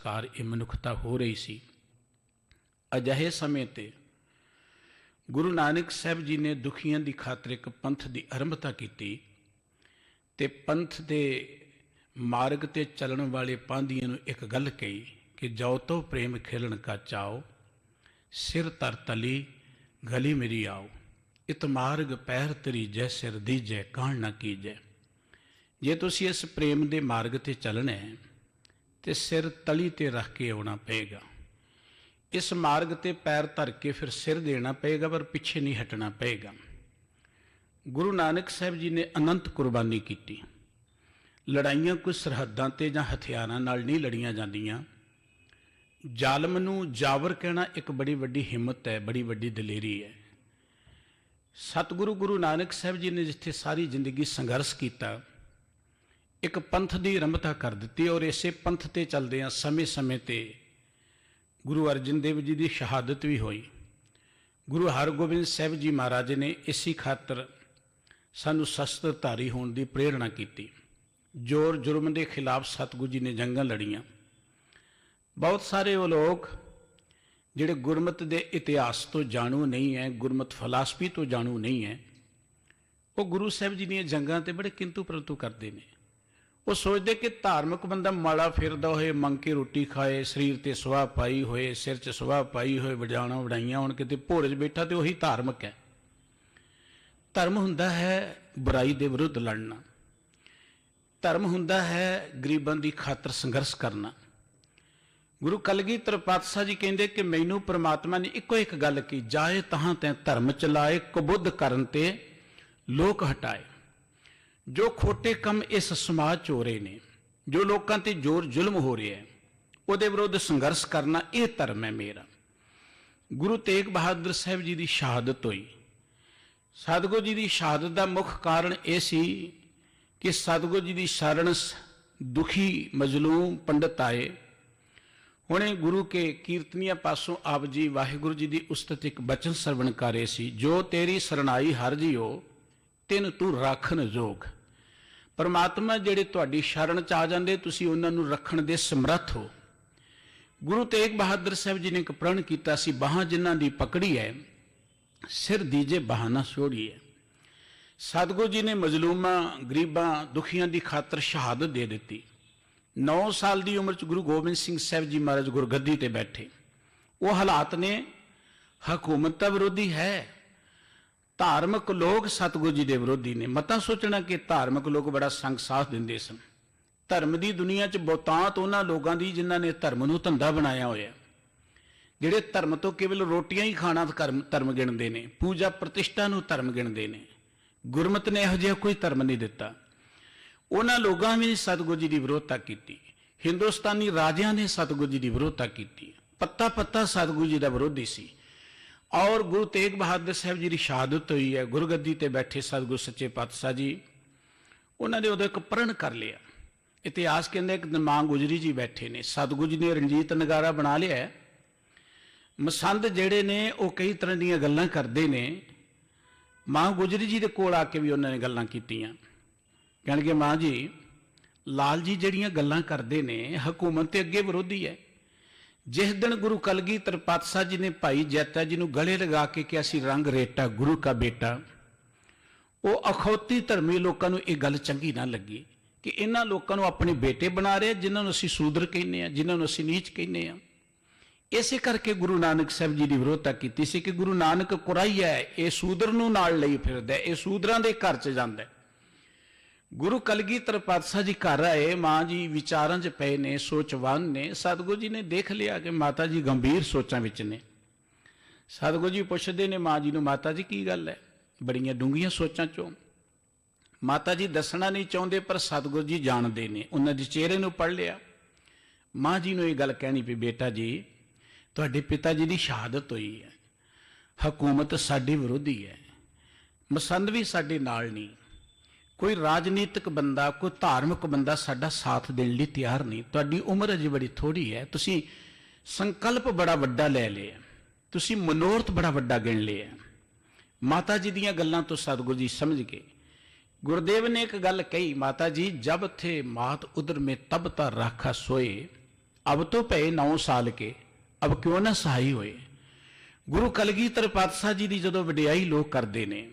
ਕਾਰ ਇਹ ਮਨੁੱਖਤਾ ਹੋ ਰਹੀ ਸੀ। ਅਜਿਹੇ ਸਮੇਂ ਤੇ ਗੁਰੂ ਨਾਨਕ ਸਾਹਿਬ ਜੀ ਨੇ ਦੁਖੀਆਂ ਦੀ ਖਾਤਰ ਇੱਕ ਪੰਥ ਦੀ ਆਰੰਭਤਾ ਕੀਤੀ ਤੇ ਪੰਥ ਦੇ ਮਾਰਗ ਤੇ ਚੱਲਣ ਵਾਲੇ ਪਾਂਧੀਆਂ ਨੂੰ ਇੱਕ ਗੱਲ ਕਹੀ ਕਿ ਜੋ ਤੋ ਪ੍ਰੇਮ ਖੇਲਣ ਕਾ ਚਾਓ, ਸਿਰ ਧਰ ਤਲੀ ਗਲੀ ਮੇਰੀ ਆਓ, ਇਤ ਮਾਰਗ ਪੈਰ ਤਰੀ ਜੈ ਸਿਰ ਦੀਜੈ ਕਾਣ ਨਾ ਕੀਜੈ। ਜੇ ਤੁਸੀਂ ਇਸ ਪ੍ਰੇਮ ਦੇ ਮਾਰਗ ਤੇ ਚੱਲਣਾ ਹੈ ਤੇ ਸਿਰ ਤਲੀ ਤੇ ਰੱਖ ਕੇ ਆਉਣਾ ਪਏਗਾ। ਇਸ ਮਾਰਗ ਤੇ ਪੈਰ ਧਰ ਕੇ ਫਿਰ ਸਿਰ ਦੇਣਾ ਪਏਗਾ, ਪਰ ਪਿੱਛੇ ਨਹੀਂ ਹਟਣਾ ਪਏਗਾ। ਗੁਰੂ ਨਾਨਕ ਸਾਹਿਬ ਜੀ ਨੇ ਅਨੰਤ ਕੁਰਬਾਨੀ ਕੀਤੀ। ਲੜਾਈਆਂ ਕੋਈ ਸਰਹੱਦਾਂ ਤੇ ਜਾਂ ਹਥਿਆਰਾਂ ਨਾਲ ਨਹੀਂ ਲੜੀਆਂ ਜਾਂਦੀਆਂ। ਜ਼ਾਲਮ ਨੂੰ ਜਾਵਰ ਕਹਿਣਾ ਇੱਕ ਬੜੀ ਵੱਡੀ ਹਿੰਮਤ ਹੈ, ਬੜੀ ਵੱਡੀ ਦਲੇਰੀ ਹੈ। ਸਤਿਗੁਰੂ ਗੁਰੂ ਨਾਨਕ ਸਾਹਿਬ ਜੀ ਨੇ ਜਿੱਥੇ ਸਾਰੀ ਜ਼ਿੰਦਗੀ ਸੰਘਰਸ਼ ਕੀਤਾ, ਇੱਕ ਪੰਥ ਦੀ ਆਰੰਭਤਾ ਕਰ ਦਿੱਤੀ ਔਰ ਇਸੇ ਪੰਥ ਤੇ ਚੱਲਦਿਆਂ ਸਮੇਂ-ਸਮੇਂ ਤੇ ਗੁਰੂ ਅਰਜਨ ਦੇਵ ਜੀ ਦੀ ਸ਼ਹਾਦਤ ਵੀ ਹੋਈ। ਗੁਰੂ ਹਰਗੋਬਿੰਦ ਸਾਹਿਬ ਜੀ ਮਹਾਰਾਜ ਨੇ ਇਸੇ ਖਾਤਰ ਸਾਨੂੰ ਸ਼ਸਤਰਧਾਰੀ ਹੋਣ ਦੀ ਪ੍ਰੇਰਣਾ ਕੀਤੀ। ਜ਼ੋਰ ਜ਼ੁਲਮ ਦੇ ਖਿਲਾਫ ਸਤਿਗੁਰੂ ਜੀ ਨੇ ਜੰਗਾਂ ਲੜੀਆਂ। ਬਹੁਤ ਸਾਰੇ ਉਹ ਲੋਕ ਜਿਹੜੇ ਗੁਰਮਤਿ ਦੇ ਇਤਿਹਾਸ ਤੋਂ ਜਾਣੂ ਨਹੀਂ ਹੈ, ਗੁਰਮਤਿ ਫਲਸਫੀ ਤੋਂ ਜਾਣੂ ਨਹੀਂ ਹੈ, ਉਹ ਗੁਰੂ ਸਾਹਿਬ ਜੀ ਦੀਆਂ ਜੰਗਾਂ ਤੇ ਬੜੇ ਕਿੰਤੂ ਪਰੰਤੂ ਕਰਦੇ ਨੇ। ਉਹ ਸੋਚਦੇ ਕਿ ਧਾਰਮਿਕ ਬੰਦਾ ਮਾਲਾ ਫਿਰਦਾ ਹੋਏ, ਮੰਗ ਕੇ ਰੋਟੀ ਖਾਏ, ਸਰੀਰ ਤੇ ਸੁਆਹ ਪਾਈ ਹੋਏ, ਸਿਰ 'ਚ ਸੁਆਹ ਪਾਈ ਹੋਏ, ਵਜਾਣਾ ਵਡਾਈਆਂ ਹੋਣ, ਕਿਤੇ ਭੋਰੇ 'ਚ ਬੈਠਾ ਤੇ ਉਹੀ ਧਾਰਮਿਕ ਹੈ। ਧਰਮ ਹੁੰਦਾ ਹੈ ਬੁਰਾਈ ਦੇ ਵਿਰੁੱਧ ਲੜਨਾ। ਧਰਮ ਹੁੰਦਾ ਹੈ ਗਰੀਬਾਂ ਦੀ ਖਾਤਰ ਸੰਘਰਸ਼ ਕਰਨਾ। ਗੁਰੂ ਕਲਗੀਧਰ ਪਾਤਸ਼ਾਹ ਜੀ ਕਹਿੰਦੇ ਕਿ ਮੈਨੂੰ ਪ੍ਰਮਾਤਮਾ ਨੇ ਇੱਕੋ ਇੱਕ ਗੱਲ ਕੀ, ਜਾਏ ਤਹਾਂ ਤੈਂ ਧਰਮ ਚਲਾਏ, ਕਬੁੱਧ ਕਰਨ ਤੇ ਲੋਕ ਹਟਾਏ। ਜੋ ਖੋਟੇ ਕੰਮ ਇਸ ਸਮਾਜ 'ਚ ਹੋ ਰਹੇ ਨੇ, ਜੋ ਲੋਕਾਂ ਤੇ ਜ਼ੋਰ ਜ਼ੁਲਮ ਹੋ ਰਿਹਾ ਹੈ, ਉਹਦੇ ਵਿਰੁੱਧ ਸੰਘਰਸ਼ ਕਰਨਾ, ਇਹ ਧਰਮ ਹੈ ਮੇਰਾ। ਗੁਰੂ ਤੇਗ ਬਹਾਦਰ ਸਾਹਿਬ ਜੀ ਦੀ ਸ਼ਹਾਦਤ ਹੋਈ। ਸਤਿਗੁਰੂ ਜੀ ਦੀ ਸ਼ਹਾਦਤ ਦਾ ਮੁੱਖ ਕਾਰਨ ਇਹ ਸੀ ਕਿ ਸਤਿਗੁਰੂ ਜੀ ਦੀ ਸ਼ਰਨ ਦੁਖੀ ਮਜ਼ਲੂਮ ਪੰਡਤ ਆਏ। ਹੁਣੇ ਗੁਰੂ ਕੇ ਕੀਰਤਨੀਆਂ ਪਾਸੋਂ ਆਪ ਜੀ ਵਾਹਿਗੁਰੂ ਜੀ ਦੀ ਉਸਤਤ ਇੱਕ ਬਚਨ ਸਰਵਣ ਕਰ ਰਹੇ ਸੀ, ਜੋ ਤੇਰੀ ਸਰਣਾਈ ਹਰ ਜੀਓ ਤਿਨ ਤੂੰ ਰਾਖਣ ਜੋਗ। ਪਰਮਾਤਮਾ ਜਿਹੜੇ ਤੁਹਾਡੀ ਸ਼ਰਨ 'ਚ ਆ ਜਾਂਦੇ, ਤੁਸੀਂ ਉਹਨਾਂ ਨੂੰ ਰੱਖਣ ਦੇ ਸਮਰੱਥ ਹੋ। ਗੁਰੂ ਤੇਗ ਬਹਾਦਰ ਸਾਹਿਬ ਜੀ ਨੇ ਇੱਕ ਪ੍ਰਣ ਕੀਤਾ ਸੀ, ਬਾਹਾਂ ਜਿਨ੍ਹਾਂ ਦੀ ਪਕੜੀ ਹੈ ਸਿਰ ਦੀਜੇ ਬਾਹਾਂ ਨਾ ਛੋੜੀਏ। ਸਤਿਗੁਰੂ ਜੀ ਨੇ ਮਜ਼ਲੂਮਾਂ, ਗਰੀਬਾਂ, ਦੁਖੀਆਂ ਦੀ ਖਾਤਰ ਸ਼ਹਾਦਤ ਦੇ ਦਿੱਤੀ। 9 ਸਾਲ ਦੀ ਉਮਰ 'ਚ ਗੁਰੂ ਗੋਬਿੰਦ ਸਿੰਘ ਸਾਹਿਬ ਜੀ ਮਹਾਰਾਜ ਗੁਰਗੱਦੀ ਤੇ ਬੈਠੇ। ਉਹ ਹਾਲਾਤ ਨੇ, ਹਕੂਮਤ ਦਾ ਵਿਰੋਧੀ ਹੈ, ਧਾਰਮਿਕ ਲੋਕ ਸਤਿਗੁਰੂ ਜੀ ਦੇ ਵਿਰੋਧੀ ਨੇ। ਮਤਾਂ ਸੋਚਣਾ ਕਿ ਧਾਰਮਿਕ ਲੋਕ ਬੜਾ ਸੰਗ ਸਾਥ ਦਿੰਦੇ ਸਨ। ਧਰਮ ਦੀ ਦੁਨੀਆ 'ਚ ਬਹੁਤਾਤ ਉਹਨਾਂ ਲੋਕਾਂ ਦੀ ਜਿਨ੍ਹਾਂ ਨੇ ਧਰਮ ਨੂੰ ਧੰਦਾ ਬਣਾਇਆ ਹੋਇਆ, ਜਿਹੜੇ ਧਰਮ ਤੋਂ ਕੇਵਲ ਰੋਟੀਆਂ ਹੀ ਖਾਣਾ ਧਰਮ ਗਿਣਦੇ ਨੇ, ਪੂਜਾ ਪ੍ਰਤਿਸ਼ਠਾ ਨੂੰ ਧਰਮ ਗਿਣਦੇ ਨੇ। ਗੁਰਮਤਿ ਨੇ ਇਹੋ ਜਿਹਾ ਕੋਈ ਧਰਮ ਨਹੀਂ ਦਿੱਤਾ। ਉਹਨਾਂ ਲੋਕਾਂ ਵੀ ਸਤਿਗੁਰੂ ਜੀ ਦੀ ਵਿਰੋਧਤਾ ਕੀਤੀ। ਹਿੰਦੁਸਤਾਨੀ ਰਾਜਿਆਂ ਨੇ ਸਤਿਗੁਰੂ ਜੀ ਦੀ ਵਿਰੋਧਤਾ ਕੀਤੀ। ਪੱਤਾ ਸਤਿਗੁਰੂ ਜੀ ਦਾ ਵਿਰੋਧੀ ਸੀ। ਔਰ ਗੁਰੂ ਤੇਗ ਬਹਾਦਰ ਸਾਹਿਬ ਜੀ ਦੀ ਸ਼ਹਾਦਤ ਹੋਈ ਹੈ। ਗੁਰਗੱਦੀ ਤੇ ਬੈਠੇ ਸਤਿਗੁਰੂ ਸੱਚੇ ਪਾਤਸ਼ਾਹ ਜੀ, ਉਹਨਾਂ ਨੇ ਉਦੋਂ ਇੱਕ ਪ੍ਰਣ ਕਰ ਲਿਆ। ਇਤਿਹਾਸ ਕਹਿੰਦਾ ਇੱਕ ਦਿਨ ਮਾਂ ਗੁਜਰੀ ਜੀ ਬੈਠੇ ਨੇ, ਸਤਿਗੁਰੂ ਜੀ ਨੇ ਰਣਜੀਤ ਨਗਾਰਾ ਬਣਾ ਲਿਆ। ਮਸੰਦ ਜਿਹੜੇ ਨੇ ਉਹ ਕਈ ਤਰ੍ਹਾਂ ਦੀਆਂ ਗੱਲਾਂ ਕਰਦੇ ਨੇ। ਮਾਂ ਗੁਜਰੀ ਜੀ ਦੇ ਕੋਲ ਆ ਕੇ ਵੀ ਉਹਨਾਂ ਨੇ ਗੱਲਾਂ ਕੀਤੀਆਂ। ਕਹਿਣਗੇ ਮਾਂ ਜੀ, ਲਾਲ ਜੀ ਜਿਹੜੀਆਂ ਗੱਲਾਂ ਕਰਦੇ ਨੇ, ਹਕੂਮਤ ਦੇ ਅੱਗੇ ਵਿਰੋਧੀ ਹੈ। ਜਿਸ ਦਿਨ ਗੁਰੂ ਕਲਗੀਧਰ ਪਾਤਸ਼ਾਹ ਜੀ ਨੇ ਭਾਈ ਜੈਤਾ ਜੀ ਨੂੰ ਗਲੇ ਲਗਾ ਕੇ ਕਿਹਾ ਸੀ ਰੰਗ ਰੇਟਾ ਗੁਰੂ ਕਾ ਬੇਟਾ, ਉਹ ਅਖੌਤੀ ਧਰਮੀ ਲੋਕਾਂ ਨੂੰ ਇਹ ਗੱਲ ਚੰਗੀ ਨਾ ਲੱਗੀ ਕਿ ਇਹਨਾਂ ਲੋਕਾਂ ਨੂੰ ਆਪਣੇ ਬੇਟੇ ਬਣਾ ਰਹੇ, ਜਿਨ੍ਹਾਂ ਨੂੰ ਅਸੀਂ ਸ਼ੂਦਰ ਕਹਿੰਦੇ ਹਾਂ, ਜਿਨ੍ਹਾਂ ਨੂੰ ਅਸੀਂ ਨੀਚ ਕਹਿੰਦੇ ਹਾਂ। ਇਸੇ ਕਰਕੇ ਗੁਰੂ ਨਾਨਕ ਸਾਹਿਬ ਜੀ ਦੀ ਵਿਰੋਧਤਾ ਕੀਤੀ ਸੀ ਕਿ ਗੁਰੂ ਨਾਨਕ ਕੁਰਾਈ ਹੈ, ਇਹ ਸ਼ੂਦਰ ਨੂੰ ਨਾਲ ਲਈ ਫਿਰਦਾ, ਇਹ ਸ਼ੂਦਰਾਂ ਦੇ ਘਰ 'ਚ ਜਾਂਦਾ। ਗੁਰੂ ਕਲਗੀਧਰ ਪਾਤਸ਼ਾਹ ਜੀ ਘਰ ਆਏ, ਮਾਂ ਜੀ ਵਿਚਾਰਾਂ 'ਚ ਪਏ ਨੇ, ਸੋਚਵਾਨ ਨੇ। ਸਤਿਗੁਰੂ ਜੀ ਨੇ ਦੇਖ ਲਿਆ ਕਿ ਮਾਤਾ ਜੀ ਗੰਭੀਰ ਸੋਚਾਂ ਵਿੱਚ ਨੇ। ਸਤਿਗੁਰੂ ਜੀ ਪੁੱਛਦੇ ਨੇ ਮਾਂ ਜੀ ਨੂੰ, ਮਾਤਾ ਜੀ ਕੀ ਗੱਲ ਹੈ? ਬੜੀਆਂ ਡੂੰਘੀਆਂ ਸੋਚਾਂ 'ਚੋਂ। ਮਾਤਾ ਜੀ ਦੱਸਣਾ ਨਹੀਂ ਚਾਹੁੰਦੇ, ਪਰ ਸਤਿਗੁਰੂ ਜੀ ਜਾਣਦੇ ਨੇ। ਉਹਨਾਂ ਦੇ ਚਿਹਰੇ ਨੂੰ ਪੜ੍ਹ ਲਿਆ। ਮਾਂ ਜੀ ਨੂੰ ਇਹ ਗੱਲ ਕਹਿਣੀ ਪਈ, ਬੇਟਾ ਜੀ ਤੁਹਾਡੇ ਪਿਤਾ ਜੀ ਦੀ ਸ਼ਹਾਦਤ ਹੋਈ ਹੈ, ਹਕੂਮਤ ਸਾਡੀ ਵਿਰੋਧੀ ਹੈ, ਮਸੰਦ ਵੀ ਸਾਡੇ ਨਾਲ ਨਹੀਂ, ਕੋਈ ਰਾਜਨੀਤਿਕ ਬੰਦਾ, ਕੋਈ ਧਾਰਮਿਕ ਬੰਦਾ ਸਾਡਾ ਸਾਥ ਦੇਣ ਲਈ ਤਿਆਰ ਨਹੀਂ। ਤੁਹਾਡੀ ਉਮਰ ਅਜੇ ਬੜੀ ਥੋੜੀ ਹੈ, ਤੁਸੀਂ ਸੰਕਲਪ ਬੜਾ ਵੱਡਾ ਲੈ ਲਿਆ, ਤੁਸੀਂ ਮਨੋਰਥ ਬੜਾ ਵੱਡਾ ਗਿਣ ਲਿਆ। ਮਾਤਾ ਜੀ ਦੀਆਂ ਗੱਲਾਂ ਤੋਂ ਸਤਿਗੁਰੂ ਜੀ ਸਮਝ ਗਏ। गुरुदेव ने एक गल कही, माता जी जब थे मात उदर में तब ता राखा सोए, अब तो भय 9 साल के, अब क्यों ना सहाई होए। गुरु कलगीधर पातशाह जी की जदों वडियाई लोग करते हैं,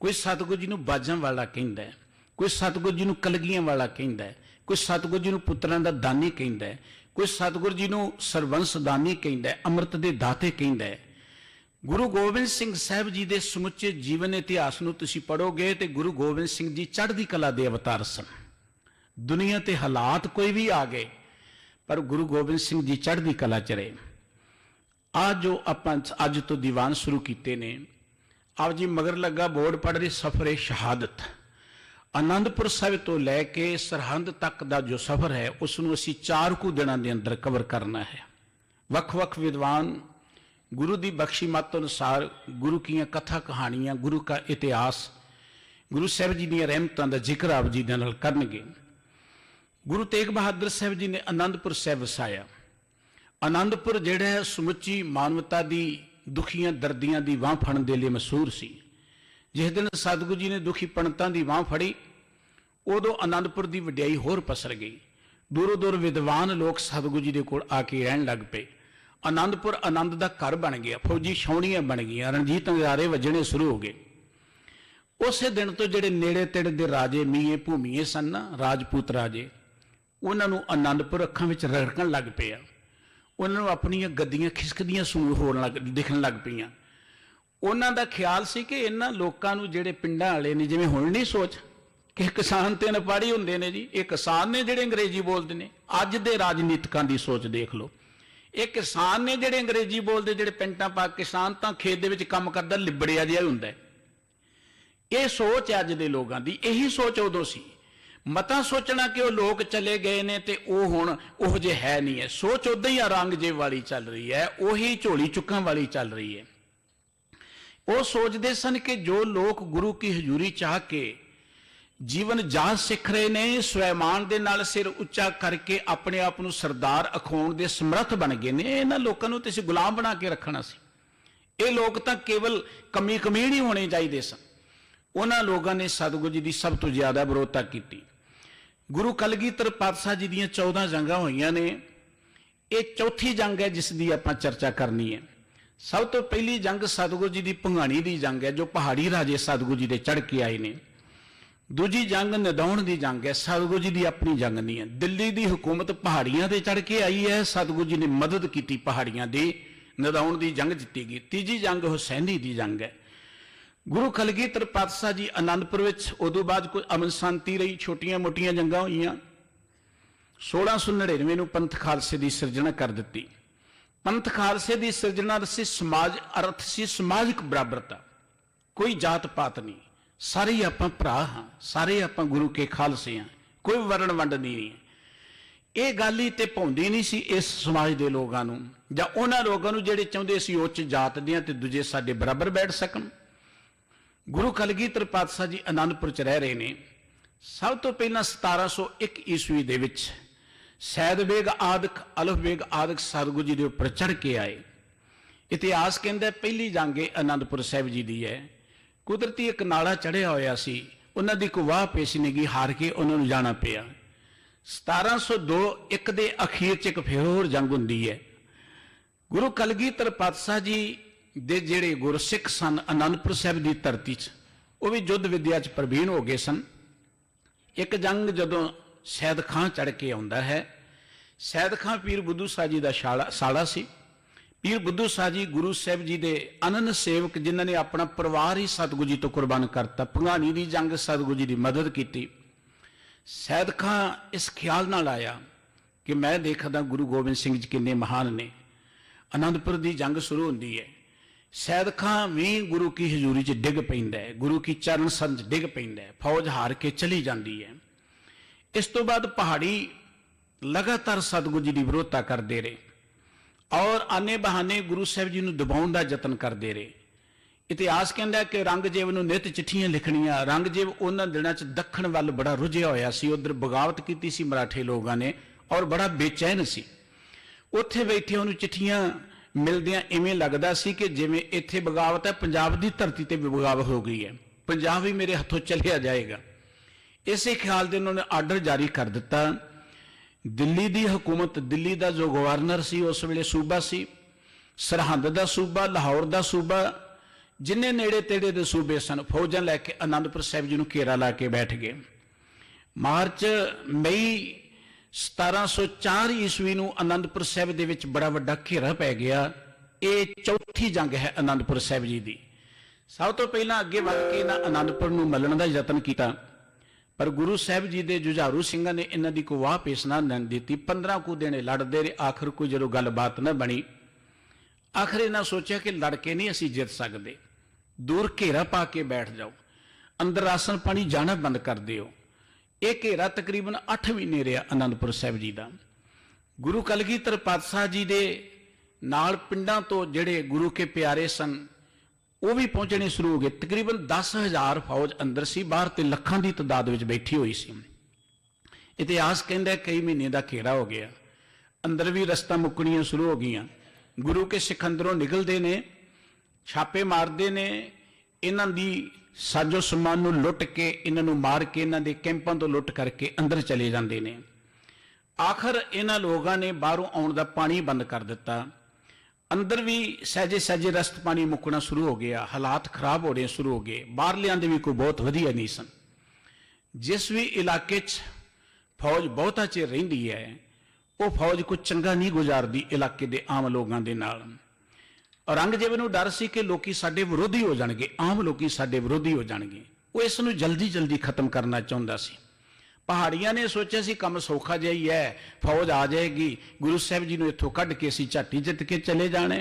कोई सतगुरु जी नूं बाजां वाला कहंदा है, कोई सतगुरु जी नूं कलगियां वाला कहंदा है, कोई सतगुरु जी नूं पुत्रां दा दानी कहंदा है, कोई सतगुरु जी नूं सरबंस दानी कहंदा है, अमृत दे दाते कहंदा है। गुरु गोबिंद सिंह साहब जी के समुचे जीवन इतिहास नूं तुसीं पढ़ोगे तो गुरु गोबिंद सिंह जी चढ़दी कला दे अवतार सन। दुनिया ते हालात कोई भी आ गए पर गुरु गोबिंद सिंह जी चढ़दी कला च रहे। आज जो आपां अज तो दीवान शुरू किए ने, आप जी मगर लगा बोर्ड पढ़ रहे सफर शहादत, आनंदपुर साहिब तो लैके सरहंद तक का जो सफ़र है उसनूं असीं 4 कुछ दिनों के अंदर कवर करना है। वख-वख विद्वान गुरु की बख्शी मत अनुसार गुरु की कथा कहानियां, गुरु का इतिहास, गुरु साहब जी दी रहमतां दा जिक्र आप जी दे नाल करनगे। गुरु तेग बहादुर साहब जी ने आनंदपुर साहब वसाया। आनंदपुर जिहड़ा है समुची मानवता की दुखियां दर्दियां की बांह फड़न के लिए मशहूर सी। जिस दिन सतगुरु जी ने दुखी पंडितां की बांह फड़ी उदों आनंदपुर की वडियाई होर पसर गई। दूरों दूर विद्वान लोग सतगुरु जी के कोल आके रहन लग पे। आनंदपुर आनंद का घर बन गया, फौजी छावणियां बन गई, रणजीत नज़ारे वजने शुरू हो गए। उस दिन तो जिहड़े नेड़े तेड़े दे राजे मीए भूमीए सन ना, राजपूत राजे, उन्होंने आनंदपुर अखां विच रड़कण लग पिया। उन्होंने अपनियां गद्दियां खिसकदियां दिखण लग पईयां। उन्हां दा ख्याल सी कि इन्हां लोकां नूं जिहड़े पिंडां वाले ने, जिवें हुण नहीं सोच कि किसान ते अनपढ़ हुंदे ने जी, ये किसान ने जिहड़े अंग्रेजी बोलदे ने। अज दे राजनीतिकां दी सोच देख लो, ये किसान ने जिहड़े अंग्रेजी बोलते, जिहड़े पेंटां पा किसान तां खेत दे विच काम करदा लिबड़िया जिहा हुंदा है। ये सोच अज दे लोगां दी, यही सोच उदों सी। मता सोचना कि वो लोग चले गए ने ते वो हुण उहो जे है नहीं है। सोच उदां ही औरंगजेब वाली चल रही है, उही झोली चुक्कां वाली चल रही है। वो सोचते सन कि जो लोग गुरु की हजूरी चाह के जीवन जाच सीख रहे ने, स्वैमान दे नाल सिर उच्चा करके अपने आप नूं सरदार अखाउण दे समर्थ बन गए ने, इन्हां लोकां नूं ते असीं गुलाम बना के रखना सी। ये लोग तां केवल कमी कमीण ही होने चाहिए सन। उन्हां लोगों ने सतगुरु जी की सब तो ज्यादा विरोधता की। गुरु कलगीधर पातशाह जी दीयां 14 जंगां होईयां ने, ये चौथी जंग है जिसकी आपां चर्चा करनी है। सब तो पहली जंग सतगुरु जी की भंगाणी की जंग है, जो पहाड़ी राजे सतगुरु जी दे चढ़ के आए ने। दूजी जंग नदौण की जंग है, सतगुरु जी की अपनी जंग नहीं है। दिल्ली की हुकूमत पहाड़ियां ते चढ़ के आई है, सतगुरु जी ने मदद की पहाड़ियां की, नदौण की जंग जीती गई। तीजी जंग हुसैनी की जंग है। गुरु कलगीधर पातशाह जी आनंदपुर विच उदों बाद कोई अमन शांति रही, छोटियां मोटियां जंगां होईयां। 1699 नूं पंथ खालसे की सिरजना कर दी। पंथ खालसे की सिरजना से समाज अर्थ सी समाजिक बराबरता, कोई जात पात नहीं, सारे ही आपां भरा हाँ, सारे आपां गुरु के खालसे हाँ, कोई वरण वंड नहीं है। ये गल ही ते भाउंदी नहीं सी इस समाज के लोगों नूं, जां उन्हां लोगों नूं जिहड़े चाहुंदे सी उच्च जात दियां ते दूजे साडे बराबर बैठ सकन। गुरु कलगीधर पातशाह जी आनंदपुर च रह रहे ने। सब तो पहला 1701 ईस्वी दे विच सैद बेग आदक, अलफ बेग आदक सतगुरु जी के उपर चढ़ के आए। इतिहास कहता पहली जंग आनंदपुर साहिब जी की है। कुदरती एक नाला चढ़िया होया सी, उन्हां दी कोई वाह पेश नहीं गई, हार के उन्होंने जाना पिया। 1702 एक दे अखीर च एक फिर होर जंग हुंदी है। गुरु कलगीधर पातशाह जी दे जिहड़े गुरसिख सन आनंदपुर साहिब की धरती च, वो भी युद्ध विद्या च प्रवीण हो गए सन। एक जंग जदों सैद खां चढ़ के आउंदा है, सैद खां पीर बुद्धू शाह जी का साला सी। पीर बुद्धू शाह जी गुरु साहब जी के अनन सेवक, जिन्होंने अपना परिवार ही सतगुरु जी तो कुर्बान करता। भंगाणी की जंग सतगुरु जी की मदद की। सैद खां इस ख्याल नाल आया कि मैं देखदा गुरु गोबिंद सिंह जी किन्ने महान ने। आनंदपुर की जंग शुरू होती है, सैद खां भी गुरु की हजूरी च डिग पैंदा है, गुरु की चरण सर च डिग पैंदा है, फौज हार के चली जाती है। इस तो बाद पहाड़ी लगातार सतगुरु जी की विरोधता करते रहे और आने बहाने गुरु साहब जी को दबाउण का यतन करते रहे। इतिहास कहता कि रंगजेब नूं नित चिट्ठियां लिखणियां। रंगजेब उन्हां दिनां च दक्षिण वल बड़ा रुझिया होया सी, उधर बगावत की सी मराठे लोगों ने और बड़ा बेचैन सी। उत्थे बैठे उन्होंने चिट्ठियां मिलदियां इवें लगदा सी कि जिवें इत्थे बगावत है, पंजाब की धरती ते भी बगावत हो गई है, पंजाब भी मेरे हथों चलिया जाएगा। इसे ख्याल से उन्होंने आर्डर जारी कर दिता दिल्ली की हुकूमत, दिल्ली का जो गवर्नर सी उस वेले सूबा सी, सरहंद का सूबा, लाहौर का सूबा, जिन्हें नेड़े तेड़े के सूबे सन, फौजां लैके आनंदपुर साहिब जी को घेरा ला के बैठ गए। मार्च मई 1704 ईस्वी को आनंदपुर साहिब दे विच बड़ा वड्डा घेरा पै गया। ये चौथी जंग है आनंदपुर साहिब जी की। सब तो पहला अगे बढ़ के इन्हां आनंदपुर नूं मलण का यतन किया, पर गुरु साहिब जी के जुझारू सिंघां ने इन्हां दी कोई वाह पेश ना दी। 15 कु दिन लड़ते रहे, आखिर कोई जो गलबात न बनी, आखिर इन्हां सोचा कि लड़के नहीं असीं जित सकते, दूर घेरा पा के बैठ जाओ, अंदर राशन पानी जाना बंद कर दिओ। यह घेरा तकरीबन 8 महीने रहा आनंदपुर साहिब जी का। गुरु कलगीधर पातशाह जी के नाल पिंडां तो जिहड़े गुरु के प्यारे सन वो भी पहुंचने शुरू हो गए। तकरीबन 10,000 फौज अंदर सी, बाहर ते लखां की तादाद में बैठी हुई सी। इतिहास कहता है कई महीने का घेरा हो गया, अंदर भी रस्ता मुकनियां शुरू हो गई। गुरु के सिख अंदरों निकलते ने, छापे मारते ने, इन्हां दी साजो समान नूं लुट के, इन्हां नूं मार के, इन्हां दे कैंपां तो लुट करके अंदर चले जाते हैं। आखिर इन्हां लोगों ने बाहरों आउण दा पानी बंद कर दिता, अंदर भी सहजे सहजे रस्त पानी मुकना शुरू हो गया, हालात खराब होने शुरू हो गए। बाहरलियां दे भी कोई बहुत वधिया नहीं सन। जिस भी इलाके च फौज बहुता चिर रहिंदी है, वो फौज कुछ चंगा नहीं गुजारती इलाके के आम लोगों के नाल। औरंगजेब नूं डर सी कि लोकी साडे विरोधी हो जाणगे, आम लोकी साडे विरोधी हो जाणगे। वो इस नूं जल्दी जल्दी खत्म करना चाहुंदा सी। पहाड़ियां ने सोचा सी काम सौखा जिहा ही है, फौज आ जाएगी, गुरु साहिब जी नूं इत्थों कढ के असीं झाटी जित के चले जाने।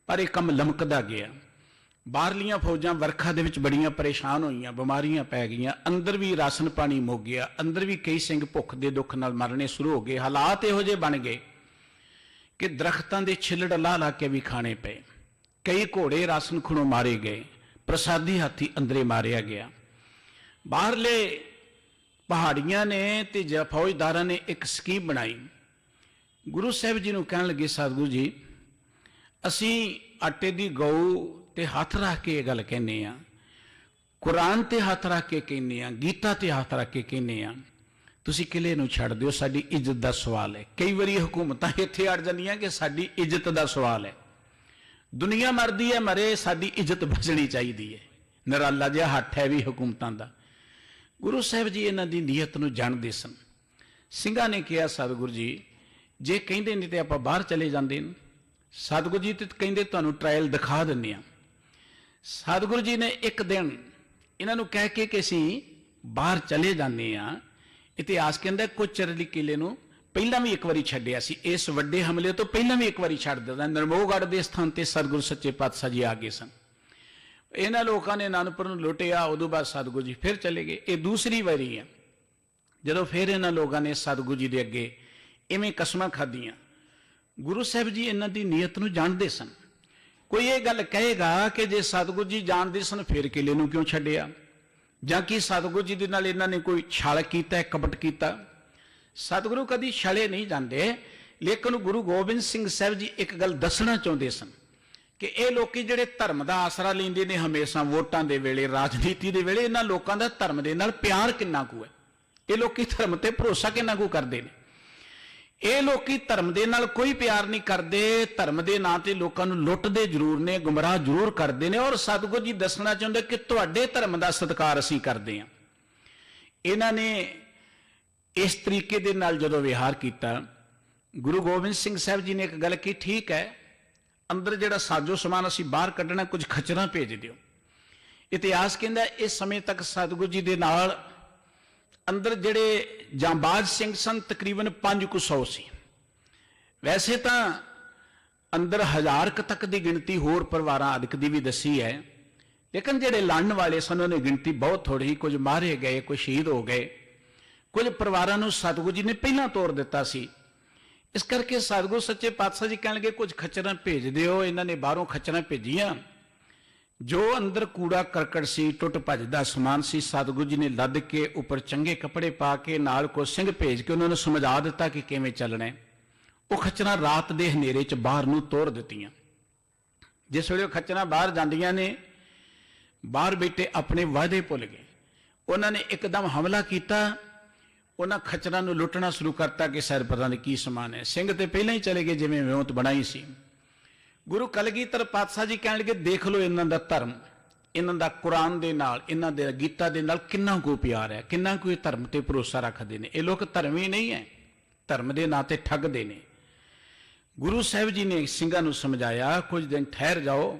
पर यह काम लमकदा गया। बाहरलियां फौजां वरखा दे विच बड़ियां परेशान होईयां, बीमारियां पै गईयां, अंदर भी राशन पानी मुक गया, अंदर भी कई सिंह भुख दे दुख नाल मरने शुरू हो गए। हालात इहो जिहे बन गए कि दरख्तां दे छिलड़ ला ला के भी खाने पे, कई घोड़े राशन खुणों मारे गए, प्रसादी हाथी अंदरे मारिया गया। बाहरले पहाड़ियां ने ते फौजदारां ने एक स्कीम बनाई। गुरु साहिब जी नूं कहण लगे, सतगुरु जी असीं आटे दी गऊ ते हथ रख के गल कहने आ, कुरान ते हथ रख के कहने आ, गीता ते हथ रख के कहने आ, तुसीं किले नूं छड्ड दिओ, साडी इज्जत दा सवाल है। कई वारी हुकूमतां इत्थे अड़ जांदियां कि साडी इज्जत दा सवाल है, दुनिया मरदी है मरे, साडी इज्जत बचनी चाहिदी है। निराला जिहा हੱਥ है भी हुकूमतां दा। गुरु साहिब जी इन्हां दी नीयत नूं जाणदे सन। ਸਿੰਘਾਂ ने कहा, सतगुरु जी जे कहिंदे नहीं तो आपां बाहर चले जांदे ने। सतगुरु जी तो कहिंदे तुहानूं ट्रायल दिखा दिंदे आ। सतगुरु जी ने एक दिन इन्हां नूं कह के कि असीं बाहर चले जांदे आ। इतिहास कहंदा कुछ चिर लई किले नूं ਪਹਿਲਾਂ भी एक बारी छड्डिया सी, इस वड्डे हमले तो ਪਹਿਲਾਂ भी एक बारी छड्ड दित्ता। नरमोहगढ़ के स्थान पर सतगुरु सच्चे पातशाह जी आ गए सन। इन्हां लोकां ने आनंदपुर नूं लुटिया, उदों बाद सतगुरु जी फिर चले गए। ये दूसरी वारी है जदों फिर इन्हां लोकां ने सतगुरु जी दे अगे इवें कसमां खाधियां। गुरु साहिब जी इन्हां दी नीयत नूं जाणदे सन। कोई ये गल कहेगा कि जे सतगुरु जी जाणदे सन फिर किले नूं क्यों छड्डिया, जां कि सतगुरु जी दे नाल इन्हां ने कोई छल कीता, कपट कीता। सतगुरु कदी छले नहीं जाते, लेकिन गुरु गोबिंद सिंह साहिब जी एक गल दसना चाहते सन कि ये लोग जिहड़े धर्म का आसरा लेंदे ने हमेशा वोटां दे वेले, राजनीति दे वेले, इन्हां लोकां दा धर्म दे नाल प्यार किन्ना कु है, ये लोग धर्म ते भरोसा किन्ना कु करदे ने। ये लोग धर्म दे नाल कोई प्यार नहीं करते, धर्म के नां ते लोकां नूं लुटदे जरूर ने, गुमराह जरूर करते हैं। और सतगुरु जी दसना चाहुंदे कि तुहाडे धर्म का सत्कार असीं करदे हां। इन्हां ने इस तरीके दे नाल जदों विहार किया, गुरु गोबिंद सिंह साहिब जी ने एक गल की, ठीक है अंदर जिहड़ा साजो समान असीं बाहर कढ़ना, कुछ खच्चरां भेज दिओ। इतिहास कहंदा इस समय तक सतगुरु जी दे नाल अंदर जिहड़े जांबाज सिंह सन तकरीबन 500 सी। वैसे तो अंदर 1000 तक की गिनती होर परिवारां अदक दी भी दसी है, लेकिन जिहड़े लड़न वाले सन उन्हें गिनती बहुत थोड़ी, कुछ मारे गए, कुछ शहीद हो गए, कुछ परिवारों नूं सतगुरु जी ने पहला तोड़ दिता सी। इस करके सतगुरु सच्चे पातशाह जी कहण लगे कुछ खच्चरां भेज दिओ। इन्हां ने बाहरों खच्चरां भेजियां, जो अंदर कूड़ा करकट सी, टुट भज दा समान सी, सतगुरु जी ने लद के उपर चंगे कपड़े पा के नाल को सिंह भेज के उन्होंने समझा दिता कि किवें चलना है। वो खच्चरां रात दे हनेरे च बाहर नूं तोड़ दित्तियां। जिस वेले खच्चरां बाहर जांदियां ने, बाहर बैठे अपने वादे भुल गए। उन्होंने एकदम हमला किया, ਉਹਨਾਂ ਖੱਚਰਾਂ ਨੂੰ ਲੁੱਟਣਾ ਸ਼ੁਰੂ ਕਰਤਾ ਕਿ ਸ਼ਾਇਦ ਪਤਾ ਨਹੀਂ ਕੀ ਸਮਾਨ ਹੈ। ਸਿੰਘ ਤੇ ਪਹਿਲਾਂ ਹੀ ਚਲੇ ਗਏ ਜਿਵੇਂ ਵਿਉਂਤ ਬਣਾਈ ਸੀ। ਗੁਰੂ ਕਲਗੀਧਰ ਪਾਤਸ਼ਾਹ ਜੀ ਕਹਿਣ ਲੱਗੇ, ਦੇਖ ਲਓ ਇਹਨਾਂ ਦਾ ਧਰਮ, ਇਹਨਾਂ ਦਾ ਕੁਰਾਨ ਦੇ ਨਾਲ, ਇਹਨਾਂ ਦੇ ਗੀਤਾ ਦੇ ਨਾਲ ਕਿੰਨਾ ਕੁ ਪਿਆਰ ਹੈ, ਕਿੰਨਾ ਕੁ ਇਹ ਧਰਮ ਤੇ ਭਰੋਸਾ ਰੱਖਦੇ ਨੇ। ਇਹ ਲੋਕ ਧਰਮੀ ਨਹੀਂ ਹੈ, ਧਰਮ ਦੇ ਨਾਂ ਤੇ ਠੱਗਦੇ ਨੇ। ਗੁਰੂ ਸਾਹਿਬ ਜੀ ਨੇ ਸਿੰਘਾਂ ਨੂੰ ਸਮਝਾਇਆ, ਕੁਝ ਦਿਨ ਠਹਿਰ ਜਾਓ,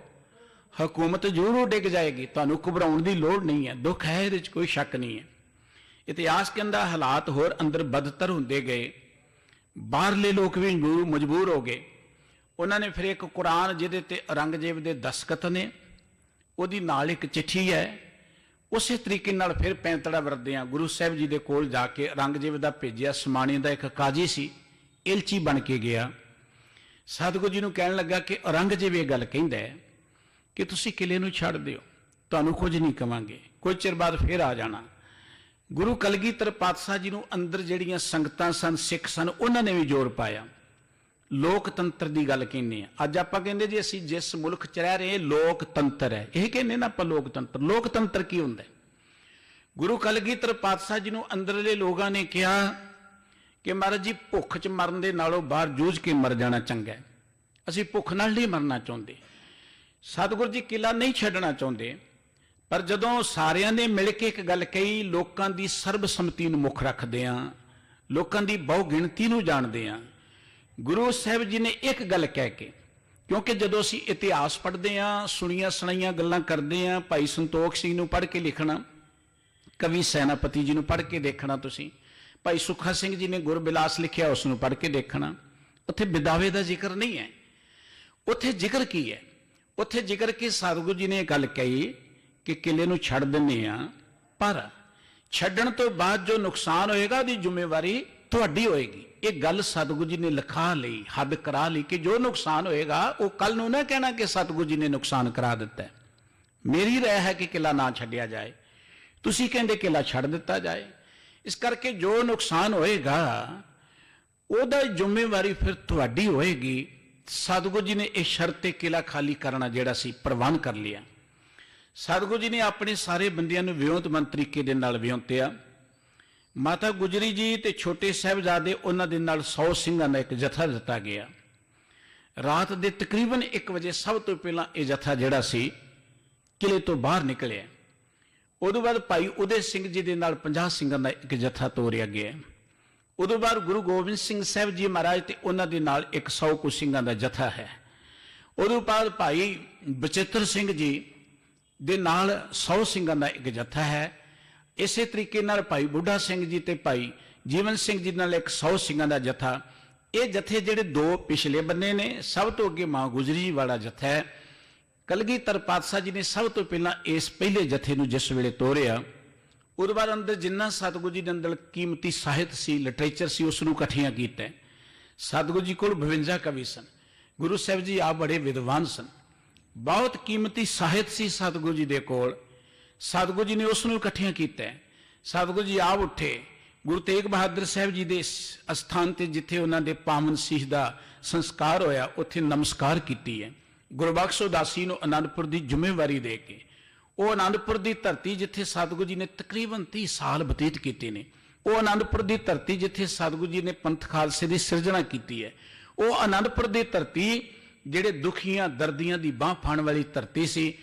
ਹਕੂਮਤ ਜ਼ਰੂਰ ਡਿੱਗ ਜਾਏਗੀ, ਤੁਹਾਨੂੰ ਘਬਰਾਉਣ ਦੀ ਲੋੜ ਨਹੀਂ ਹੈ। ਦੁੱਖ ਹੈ, ਇਹਦੇ 'ਚ ਕੋਈ ਸ਼ੱਕ ਨਹੀਂ ਹੈ। ਇਤਿਹਾਸ ਕਹਿੰਦਾ ਹਾਲਾਤ ਹੋਰ ਅੰਦਰ ਬਦਤਰ ਹੁੰਦੇ ਗਏ, ਬਾਹਰਲੇ ਲੋਕ ਵੀ ਮਜਬੂਰ ਹੋ ਗਏ। ਉਹਨਾਂ ਨੇ ਫਿਰ ਇੱਕ ਕੁਰਾਨ ਜਿਹਦੇ ਤੇ ਔਰੰਗਜ਼ੇਬ ਦੇ ਦਸਤਖਤ ਨੇ, ਉਹਦੀ ਨਾਲ ਇੱਕ ਚਿੱਠੀ ਹੈ, ਉਸੇ ਤਰੀਕੇ ਨਾਲ ਫਿਰ ਪੈਂਤੜਾ ਵਰਤਦਿਆਂ ਗੁਰੂ ਸਾਹਿਬ ਜੀ ਦੇ ਕੋਲ ਜਾ ਕੇ ਔਰੰਗਜ਼ੇਬ ਦਾ ਭੇਜਿਆ ਸਮਾਣੇ ਦਾ ਇੱਕ ਕਾਜੀ ਸੀ, ਇਲਚੀ ਬਣ ਕੇ ਗਿਆ। ਸਤਿਗੁਰੂ ਜੀ ਨੂੰ ਕਹਿਣ ਲੱਗਾ ਕਿ ਔਰੰਗਜ਼ੇਬ ਇਹ ਗੱਲ ਕਹਿੰਦਾ ਹੈ ਕਿ ਤੁਸੀਂ ਕਿਲੇ ਨੂੰ ਛੱਡ ਦਿਓ, ਤੁਹਾਨੂੰ ਕੁਝ ਨਹੀਂ ਕਵਾਂਗੇ, ਕੁਝ ਚਿਰ ਬਾਅਦ ਫਿਰ ਆ ਜਾਣਾ। ਗੁਰੂ ਕਲਗੀਧਰ ਪਾਤਸ਼ਾਹ ਜੀ ਨੂੰ ਅੰਦਰ ਜਿਹੜੀਆਂ ਸੰਗਤਾਂ ਸਨ, ਸਿੱਖ ਸਨ, ਉਹਨਾਂ ਨੇ ਵੀ ਜ਼ੋਰ ਪਾਇਆ। ਲੋਕਤੰਤਰ ਦੀ ਗੱਲ ਕਹਿੰਦੇ ਆ। ਅੱਜ ਆਪਾਂ ਕਹਿੰਦੇ ਜੀ ਅਸੀਂ ਜਿਸ ਮੁਲਕ 'ਚ ਰਹਿ ਰਹੇ ਲੋਕਤੰਤਰ ਹੈ, ਇਹ ਕਹਿੰਦੇ ਨਾ ਆਪਾਂ ਲੋਕਤੰਤਰ। ਲੋਕਤੰਤਰ ਕੀ ਹੁੰਦਾ? ਗੁਰੂ ਕਲਗੀਧਰ ਪਾਤਸ਼ਾਹ ਜੀ ਨੂੰ ਅੰਦਰਲੇ ਲੋਕਾਂ ਨੇ ਕਿਹਾ ਕਿ ਮਹਾਰਾਜ ਜੀ, ਭੁੱਖ 'ਚ ਮਰਨ ਦੇ ਨਾਲੋਂ ਬਾਹਰ ਜੂਝ ਕੇ ਮਰ ਜਾਣਾ ਚੰਗਾ ਹੈ, ਅਸੀਂ ਭੁੱਖ ਨਾਲ ਨਹੀਂ ਮਰਨਾ ਚਾਹੁੰਦੇ। ਸਤਿਗੁਰੂ ਜੀ ਕਿਲਾ ਨਹੀਂ ਛੱਡਣਾ ਚਾਹੁੰਦੇ, ਪਰ ਜਦੋਂ ਸਾਰਿਆਂ ਨੇ ਮਿਲ ਕੇ ਇੱਕ ਗੱਲ ਕਹੀ, ਲੋਕਾਂ ਦੀ ਸਰਬਸੰਮਤੀ ਨੂੰ ਮੁੱਖ ਰੱਖਦੇ ਆ, ਲੋਕਾਂ ਦੀ ਬਹੁ ਗਿਣਤੀ ਨੂੰ ਜਾਣਦੇ ਆ, ਗੁਰੂ ਸਾਹਿਬ ਜੀ ਨੇ ਇੱਕ ਗੱਲ ਕਹਿ ਕੇ, ਕਿਉਂਕਿ ਜਦੋਂ ਅਸੀਂ ਇਤਿਹਾਸ ਪੜ੍ਹਦੇ ਆ, ਸੁਣੀਆਂ ਸੁਣਾਈਆਂ ਗੱਲਾਂ ਕਰਦੇ ਆ, ਭਾਈ ਸੰਤੋਖ ਸਿੰਘ ਨੂੰ ਪੜ੍ਹ ਕੇ ਲਿਖਣਾ, ਕਵੀ ਸੈਨਾਪਤੀ ਜੀ ਨੂੰ ਪੜ੍ਹ ਕੇ ਦੇਖਣਾ, ਤੁਸੀਂ ਭਾਈ ਸੁੱਖਾ ਸਿੰਘ ਜੀ ਨੇ ਗੁਰਬਿਲਾਸ ਲਿਖਿਆ, ਉਸ ਨੂੰ ਪੜ੍ਹ ਕੇ ਦੇਖਣਾ। ਉੱਥੇ ਵਿਦਾਵੇ ਦਾ ਜ਼ਿਕਰ ਨਹੀਂ ਹੈ। ਉੱਥੇ ਜ਼ਿਕਰ ਕੀ ਹੈ? ਉੱਥੇ ਜ਼ਿਕਰ ਕਿ ਸਤਿਗੁਰੂ ਜੀ ਨੇ ਇਹ ਗੱਲ ਕਹੀ ਕਿ ਕਿਲੇ ਨੂੰ ਛੱਡ ਦਿੰਦੇ ਆ, ਪਰ ਛੱਡਣ ਤੋਂ ਬਾਅਦ ਜੋ ਨੁਕਸਾਨ ਹੋਏਗਾ ਉਹਦੀ ਜ਼ਿੰਮੇਵਾਰੀ ਤੁਹਾਡੀ ਹੋਏਗੀ। ਇਹ ਗੱਲ ਸਤਿਗੁਰੂ ਜੀ ਨੇ ਲਿਖਾ ਲਈ, ਹੱਦ ਕਰਾ ਲਈ ਕਿ ਜੋ ਨੁਕਸਾਨ ਹੋਏਗਾ ਉਹ ਕੱਲ ਨੂੰ ਨਾ ਕਹਿਣਾ ਕਿ ਸਤਿਗੁਰੂ ਜੀ ਨੇ ਨੁਕਸਾਨ ਕਰਾ ਦਿੱਤਾ। ਮੇਰੀ ਰਾਏ ਹੈ ਕਿ ਕਿਲਾ ਨਾ ਛੱਡਿਆ ਜਾਏ, ਤੁਸੀਂ ਕਹਿੰਦੇ ਕਿਲਾ ਛੱਡ ਦਿੱਤਾ ਜਾਏ। ਇਸ ਕਰਕੇ ਜੋ ਨੁਕਸਾਨ ਹੋਏਗਾ ਉਹਦਾ ਜ਼ਿੰਮੇਵਾਰੀ ਫਿਰ ਤੁਹਾਡੀ ਹੋਏਗੀ। ਸਤਿਗੁਰੂ ਜੀ ਨੇ ਇਹ ਸ਼ਰਤ ਤੇ ਕਿਲਾ ਖਾਲੀ ਕਰਨਾ ਜਿਹੜਾ ਸੀ ਪ੍ਰਵਾਨ ਕਰ ਲਿਆ। ਸਤਿਗੁਰੂ ਜੀ ਨੇ ਆਪਣੇ ਸਾਰੇ ਬੰਦਿਆਂ ਨੂੰ ਵਿਉਂਤਮੰਦ ਤਰੀਕੇ ਦੇ ਨਾਲ ਵਿਉਂਤਿਆ। ਮਾਤਾ ਗੁਜਰੀ ਜੀ ਤੇ ਛੋਟੇ ਸਾਹਿਬਜ਼ਾਦੇ, ਉਹਨਾਂ ਦੇ ਨਾਲ 100 ਸਿੰਘਾਂ ਦਾ ਇੱਕ ਜਥਾ ਦਿੱਤਾ ਗਿਆ। ਰਾਤ ਦੇ ਤਕਰੀਬਨ 1 ਵਜੇ ਸਭ ਤੋਂ ਪਹਿਲਾਂ ਇਹ ਜਥਾ ਜਿਹੜਾ ਸੀ ਕਿਲੇ ਤੋਂ ਬਾਹਰ ਨਿਕਲਿਆ। ਉਦੋਂ ਬਾਅਦ ਭਾਈ ਉਦੇ ਸਿੰਘ ਜੀ ਦੇ ਨਾਲ 50 ਸਿੰਘਾਂ ਦਾ ਇੱਕ ਜਥਾ ਤੋਰਿਆ ਗਿਆ। ਉਦੋਂ ਬਾਅਦ ਗੁਰੂ ਗੋਬਿੰਦ ਸਿੰਘ ਸਾਹਿਬ ਜੀ ਮਹਾਰਾਜ ਤੇ ਉਹਨਾਂ ਦੇ ਨਾਲ 100 ਕੁ ਸਿੰਘਾਂ ਦਾ ਜਥਾ ਹੈ। ਉਦੋਂ ਬਾਅਦ ਭਾਈ ਬਚਿੱਤਰ ਸਿੰਘ ਜੀ ਦੇ ਨਾਲ 100 ਸਿੰਘਾਂ ਦਾ ਇੱਕ ਜਥਾ ਹੈ। ਇਸੇ ਤਰੀਕੇ ਨਾਲ ਭਾਈ ਬੁੱਢਾ ਸਿੰਘ ਜੀ ਤੇ ਭਾਈ ਜੀਵਨ ਸਿੰਘ ਜੀ ਨਾਲ 100 ਸਿੰਘਾਂ ਦਾ ਜਥਾ। ਇਹ ਜਥੇ ਜਿਹੜੇ ਦੋ ਪਿਛਲੇ ਬੰਨੇ ਨੇ, ਸਭ ਤੋਂ ਅੱਗੇ ਮਾਂ ਗੁਜਰੀ ਜੀ ਵਾਲਾ ਜਥਾ ਹੈ। ਕਲਗੀਧਰ ਪਾਤਸ਼ਾਹ ਜੀ ਨੇ ਸਭ ਤੋਂ ਪਹਿਲਾਂ ਇਸ ਪਹਿਲੇ ਜਥੇ ਨੂੰ ਜਿਸ ਵੇਲੇ ਤੋਰਿਆ, ਉਹਦੇ ਬਾਅਦ ਅੰਦਰ ਜਿੰਨਾ ਸਤਿਗੁਰੂ ਜੀ ਦੇ ਅੰਦਰ ਕੀਮਤੀ ਸਾਹਿਤ ਸੀ, ਲਿਟਰੇਚਰ ਸੀ, ਉਸ ਨੂੰ ਇਕੱਠੀਆਂ ਕੀਤਾ। ਸਤਿਗੁਰੂ ਜੀ ਕੋਲ 52 ਕਵੀ ਸਨ। ਗੁਰੂ ਸਾਹਿਬ ਜੀ ਆਪ ਬੜੇ ਵਿਦਵਾਨ ਸਨ, ਬਹੁਤ ਕੀਮਤੀ ਸਾਹਿਤ ਸੀ ਸਤਿਗੁਰੂ ਜੀ ਦੇ ਕੋਲ। ਸਤਿਗੁਰੂ ਜੀ ਨੇ ਉਸ ਨੂੰ ਇਕੱਠਿਆਂ ਕੀਤਾ। ਸਤਿਗੁਰੂ ਜੀ ਆਪ ਉੱਠੇ, ਗੁਰੂ ਤੇਗ ਬਹਾਦਰ ਸਾਹਿਬ ਜੀ ਦੇ ਅਸਥਾਨ ਤੇ ਜਿੱਥੇ ਉਹਨਾਂ ਦੇ ਪਾਵਨ ਸੀਸ ਦਾ ਸੰਸਕਾਰ ਹੋਇਆ, ਉੱਥੇ ਨਮਸਕਾਰ ਕੀਤੀ ਹੈ। ਗੁਰਬਖਸ਼ ਉਦਾਸੀ ਨੂੰ ਅਨੰਦਪੁਰ ਦੀ ਜ਼ਿੰਮੇਵਾਰੀ ਦੇ ਕੇ, ਉਹ ਅਨੰਦਪੁਰ ਦੀ ਧਰਤੀ ਜਿੱਥੇ ਸਤਿਗੁਰੂ ਜੀ ਨੇ ਤਕਰੀਬਨ 30 ਸਾਲ ਬਤੀਤ ਕੀਤੇ ਨੇ, ਉਹ ਅਨੰਦਪੁਰ ਦੀ ਧਰਤੀ ਜਿੱਥੇ ਸਤਿਗੁਰੂ ਜੀ ਨੇ ਪੰਥ ਖਾਲਸੇ ਦੀ ਸਿਰਜਣਾ ਕੀਤੀ ਹੈ, ਉਹ ਅਨੰਦਪੁਰ ਦੀ ਧਰਤੀ ਜਿਹੜੇ ਦੁਖੀਆਂ ਦਰਦੀਆਂ ਦੀ ਬਾਂਹ ਫਾਣ ਵਾਲੀ ਧਰਤੀ ਸੀ,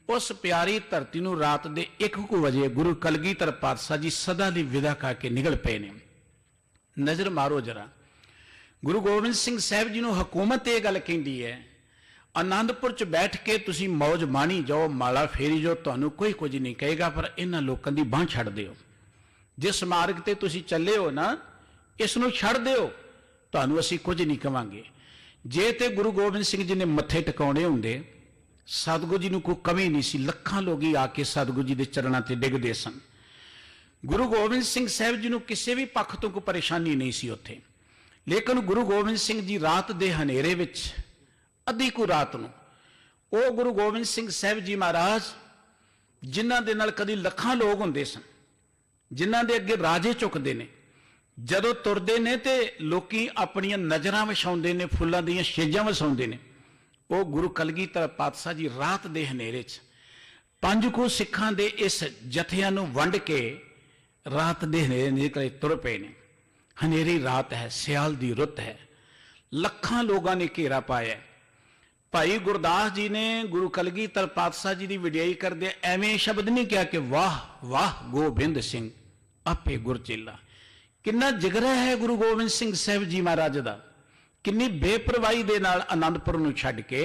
ਉਸ ਪਿਆਰੀ ਧਰਤੀ ਨੂੰ ਰਾਤ ਦੇ 1 ਵਜੇ ਗੁਰੂ ਕਲਗੀਧਰ ਪਾਤਸ਼ਾਹ ਜੀ ਸਦਾ ਲਈ ਵਿਦਾ ਕਰਕੇ ਨਿਕਲ ਪਏ ਨੇ। ਨਜ਼ਰ ਮਾਰੋ ਜਰਾ, ਗੁਰੂ ਗੋਬਿੰਦ ਸਿੰਘ ਸਾਹਿਬ ਜੀ ਨੂੰ ਹਕੂਮਤ ਇਹ ਗੱਲ ਕਹਿੰਦੀ ਹੈ, ਆਨੰਦਪੁਰ 'ਚ ਬੈਠ ਕੇ ਤੁਸੀਂ ਮੌਜ ਮਾਣੀ ਜਾਓ, ਮਾਲਾ ਫੇਰੀ ਜਾਓ, ਤੁਹਾਨੂੰ ਕੋਈ ਕੁਝ ਨਹੀਂ ਕਹੇਗਾ, ਪਰ ਇਹਨਾਂ ਲੋਕਾਂ ਦੀ ਬਾਂਹ ਛੱਡ ਦਿਓ। ਜਿਸ ਮਾਰਗ ਤੇ ਤੁਸੀਂ ਚੱਲੇ ਹੋ ਨਾ, ਇਸ ਨੂੰ ਛੱਡ ਦਿਓ, ਤੁਹਾਨੂੰ ਅਸੀਂ ਕੁਝ ਨਹੀਂ ਕਵਾਂਗੇ। ਜੇ ਤੇ ਗੁਰੂ ਗੋਬਿੰਦ ਸਿੰਘ ਜੀ ਨੇ ਮੱਥੇ ਟਿਕਾਉਣੇ ਹੁੰਦੇ, ਸਤਿਗੁਰੂ ਜੀ ਨੂੰ ਕੋਈ ਕਮੀ ਨਹੀਂ ਸੀ। ਲੱਖਾਂ ਲੋਕੀ ਆ ਕੇ ਸਤਿਗੁਰੂ ਜੀ ਦੇ ਚਰਨਾਂ ਤੇ ਡਿੱਗਦੇ ਸਨ। ਗੁਰੂ ਗੋਬਿੰਦ ਸਿੰਘ ਸਾਹਿਬ ਜੀ ਨੂੰ ਕਿਸੇ ਵੀ ਪੱਖ ਤੋਂ ਕੋਈ ਪਰੇਸ਼ਾਨੀ ਨਹੀਂ ਸੀ ਉੱਥੇ। ਲੇਕਿਨ ਗੁਰੂ ਗੋਬਿੰਦ ਸਿੰਘ ਜੀ ਰਾਤ ਦੇ ਹਨੇਰੇ ਵਿੱਚ, ਅੱਧੀ ਕੁ ਰਾਤ ਨੂੰ, ਉਹ ਗੁਰੂ ਗੋਬਿੰਦ ਸਿੰਘ ਸਾਹਿਬ ਜੀ ਮਹਾਰਾਜ ਜਿਨ੍ਹਾਂ ਦੇ ਨਾਲ ਕਦੀ ਲੱਖਾਂ ਲੋਕ ਹੁੰਦੇ ਸਨ, ਜਿਨ੍ਹਾਂ ਦੇ ਅੱਗੇ ਰਾਜੇ ਝੁਕਦੇ ਨੇ, ਜਦੋਂ ਤੁਰਦੇ ਨੇ ਤੇ ਲੋਕੀ ਆਪਣੀਆਂ ਨਜ਼ਰਾਂ ਵਿਛਾਉਂਦੇ ਨੇ, ਫੁੱਲਾਂ ਦੀਆਂ ਛੇਜਾਂ ਵਸਾਉਂਦੇ ਨੇ, ਉਹ ਗੁਰੂ ਕਲਗੀਧਰ ਪਾਤਸ਼ਾਹ ਜੀ ਰਾਤ ਦੇ ਹਨੇਰੇ 'ਚ 5 ਕੁ ਸਿੱਖਾਂ ਦੇ ਇਸ ਜਥਿਆਂ ਨੂੰ ਵੰਡ ਕੇ रात दे हनेरे निकले तुर पे ने। हनेरी रात है, सियाल दी रुत है, लखां लोगों ने घेरा पाया। भाई गुरदास जी ने गुरु कलगीधर पातशाह जी की वडियाई करदे एवें शब्द नहीं कहा कि वाह वाह गोबिंद सिंह आपे गुरचेला। किन्ना जिगरा है गुरु गोबिंद सिंह साहब जी महाराज का, किन्नी बेपरवाही दे नाल आनंदपुर नूं छड्ड के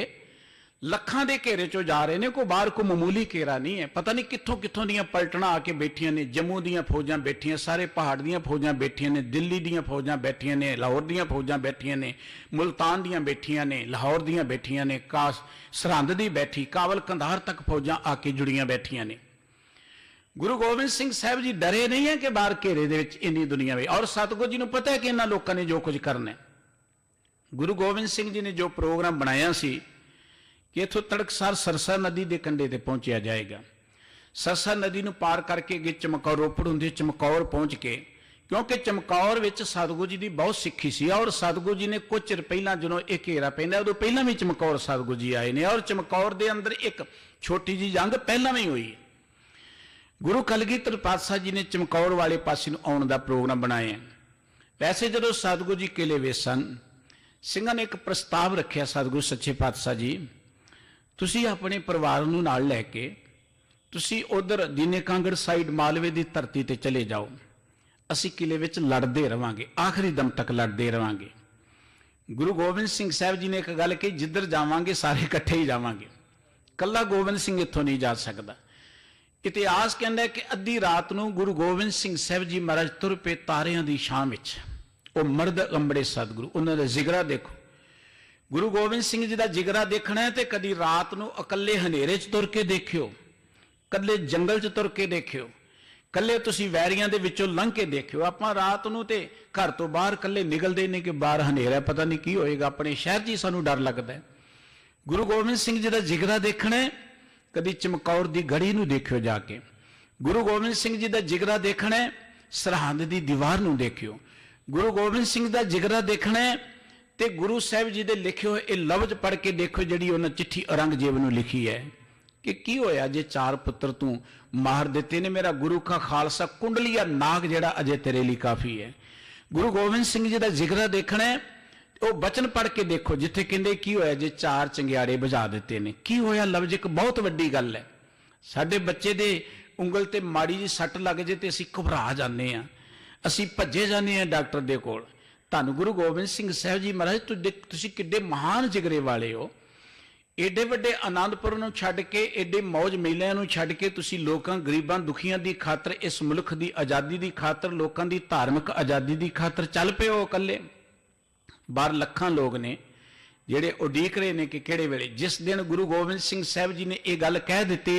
लखां दे घेरे चों जा रहे ने। कोई बाहर को मामूली घेरा नहीं है, पता नहीं कित्थों कित्थों दीयां पलटना आके बैठियां ने। जम्मू दीयां फौजां बैठियां, सारे पहाड़ दीयां फौजां बैठियां ने, दिल्ली दीयां फौजां बैठियां ने, लाहौर दीयां फौजां बैठियां ने, मुल्तान दीयां बैठियां ने, लाहौर दीयां बैठियां ने, काश सरहंद दी बैठी, काबल कंधार तक फौजां आके जुड़ियां बैठियां ने। गुरु गोबिंद सिंह साहब जी डरे नहीं है कि बाहर घेरे दे विच इन्नी दुनिया वे। और सतगुरु जी नूं पता है कि इन्हां लोकां ने जो कुछ करना है। गुरु गोबिंद सिंह जी ने जो प्रोग्राम बनाया सी कि इथों तड़कसार सरसा नदी के कंढे ते पहुंचा जाएगा। सरसा नदी नूं पार करके अगे चमकौर रोपड़ हुंदी, चमकौर पहुंच के, क्योंकि चमकौर विच सतगुरु जी की बहुत सिੱਖੀ सी। और सतगुरु जी ने कुछ चिर पहला जो एक घेरा पैंदा उदों पहला भी चमकौर सतगुरु जी आए ने। और चमकौर के अंदर एक छोटी जी जंग पहला भी हुई है। गुरु कलगीधर पातशाह जी ने चमकौर वाले पासे नूं आउण दा प्रोग्राम बनाया। वैसे जो सतगुरु जी किले वे सन, ਸਿੰਘਾਂ ने एक प्रस्ताव रखा, सतगुरु सच्चे पातशाह जी तुसी अपने परिवार नूं नाल लैके तुसी उधर दीने कांगड़ साइड मालवे की धरती ते चले जाओ, असी किले विच लड़ते रहांगे, आखिरी दम तक लड़ते रहांगे। गुरु गोबिंद सिंह साहब जी ने एक गल कही, जिधर जावांगे सारे इकट्ठे ही जावांगे, कल्ला गोबिंद सिंह इत्थों नहीं जा सकता। इतिहास कहता है कि अद्धी रात नूं गुरु गोबिंद सिंह साहब जी महाराज तुर पे तारियां दी छां विच। वो मर्द अंबड़े सतगुरु, उन्होंने जिगरा देखो। गुरु गोबिंद सिंह जी का जिगरा देखना है तो कदी रात नूं अकल्ले हनेरे च तुर के देखियो, कल्ले जंगल च तुर के देखियो, कल्ले तुसी वैरियां दे विचों लंघ के देखियो। आपां रात नूं ते घर तो बाहर कल्ले निकलते नहीं कि बाहर हनेरा, पता नहीं की होएगा, अपने शहर च ही सानूं डर लगता है। गुरु गोबिंद सिंह जी का जिगरा देखना है, कदी चमकौर की गढ़ी नूं देखियो जाके। गुरु गोबिंद सिंह जी का जिगरा देखना है, सरहंद की दीवार नूं देखियो। गुरु गोबिंद सिंह का जिगरा देखना है तो गुरु साहब जी के लिखे हुए ये लफ्ज पढ़ के देखो, जी उन्हें चिट्ठी औरंगजेब नूं लिखी है कि की होया जे 4 पुत्र तू मार देते ने, मेरा गुरु का खालसा कुंडलिया नाग जेड़ा अजे तेरे लिए काफ़ी है। गुरु गोबिंद सिंह जी का जिगरा देखना है, वो बचन पढ़ के देखो जिथे कहते की होया जे 4 चंगियाड़े बुझा देते ने। की होया लफ्ज एक बहुत वड्डी गल है। साडे बच्चे दे उंगल ते माड़ी जी सट लग जे ते असीं घबरा जाने आ, असीं भज्जे जाने हैं डॉक्टर दे कोल। धन गुरु गोबिंद सिंह साहब जी महाराज तुसीं किड्डे महान जिगरे वाले हो। एडे वड्डे आनंदपुर नूं छड्ड के, एडे मौज मेलिਆਂ नूं छड्ड के तुसीं लोकां गरीबां दुखियां दी खातर, इस मुल्क दी आज़ादी दी खातर, लोकां दी धार्मिक आज़ादी दी खातर चल पे हो कल्ले। बाहर लखां लोग ने जिहड़े उडीक रहे ने कि किहड़े वेले। जिस दिन गुरु गोबिंद सिंह साहब जी ने यह गल कह दित्ती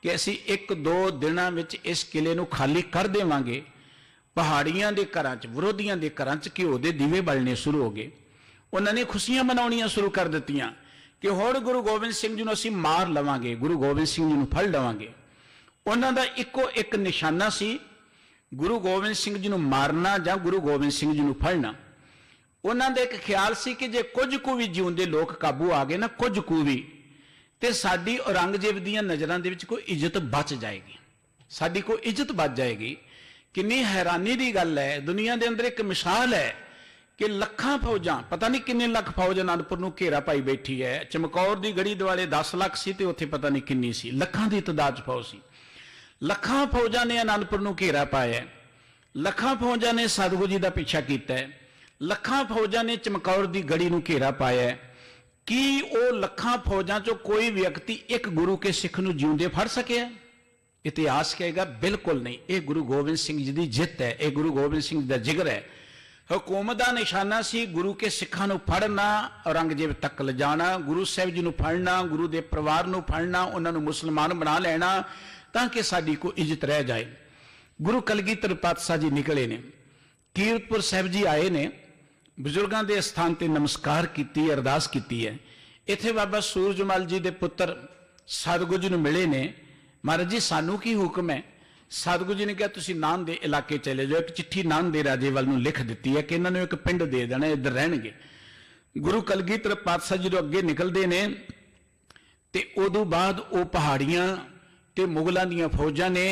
कि असीं 1-2 दिनां विच इस किले नूं खाली कर देवांगे, पहाड़ियां दे घरां च, विरोधियां दे घरां च घिओ दे दीवे बलने शुरू हो गए। उन्होंने खुशियां मनाउणियां शुरू कर दित्तियां कि हुण गुरु गोबिंद सिंह जी नूं असीं मार लवांगे, गुरु गोबिंद सिंह जी नूं फड़ लवांगे। उन्हां दा इक्को एक निशाना सी, गुरु गोबिंद सिंह जी नूं मारना जां गुरु गोबिंद सिंह जी नूं फड़ना। उन्हां दा एक ख्याल सी कि जे कुछ कु भी जिउंदे लोक काबू आ गए ना, कुछ कु भी, ते साडी औरंगजेब दीयां नज़रां दे विच कोई इज्जत बच जाएगी, साडी कोई इज्जत बच जाएगी। किन्नी हैरानी की गल है, दुनिया के अंदर एक मिसाल है कि लखां फौजां, पता नहीं किन्ने लख फौज आनंदपुर नूं घेरा पाई बैठी है। चमकौर की गढ़ी दुआले 10 लाख सी ते उत्थे पता नहीं किन्नी सी, लखां की तादाद च फौज सी। लखां फौजां ने आनंदपुर नूं घेरा पाया है, लखां फौजां ने सतगुरु जी का पीछा किया है, लखां फौजां ने चमकौर की गढ़ी नूं घेरा पाया है। की वो लखां फौजां चों कोई व्यक्ति एक गुरु के सिख नूं जिउंदे फड़ सकिया? इतिहास कहेगा बिल्कुल नहीं। ये गुरु गोबिंद सिंह जी की जित है, यह गुरु गोबिंद सिंह का जिगर है। हुकूमत का निशाना सी गुरु के सिखा नूं फड़ना, औरंगजेब तक ले जाना, गुरु साहब जी नूं फड़ना, गुरु के परिवार नूं फड़ना, उन्होंने मुसलमान बना लेना ताकि साडी कोई इज्जत रह जाए। गुरु कलगीधर पातशाह जी निकले ने, कीरतपुर साहब जी आए ने, बजुर्गों के स्थान पर नमस्कार की, अरदास की है। इत्थे बाबा सूरजमल जी के पुत्र सतगुरु जी नूं मिले ने, महाराज जी सानू की हुक्म है? सतगुरु जी ने कहा तुसीं नान दे इलाके चले जाओ। एक चिट्ठी नान दे राजे वाल नूं लिख दी है कि इन्होंने एक पिंड दे देना, इधर रहणगे। गुरु कलगीधर पातशाह जी अगे निकलते हैं तो उदों बाद वो पहाड़ियां ते मुगलों दीयां फौजां ने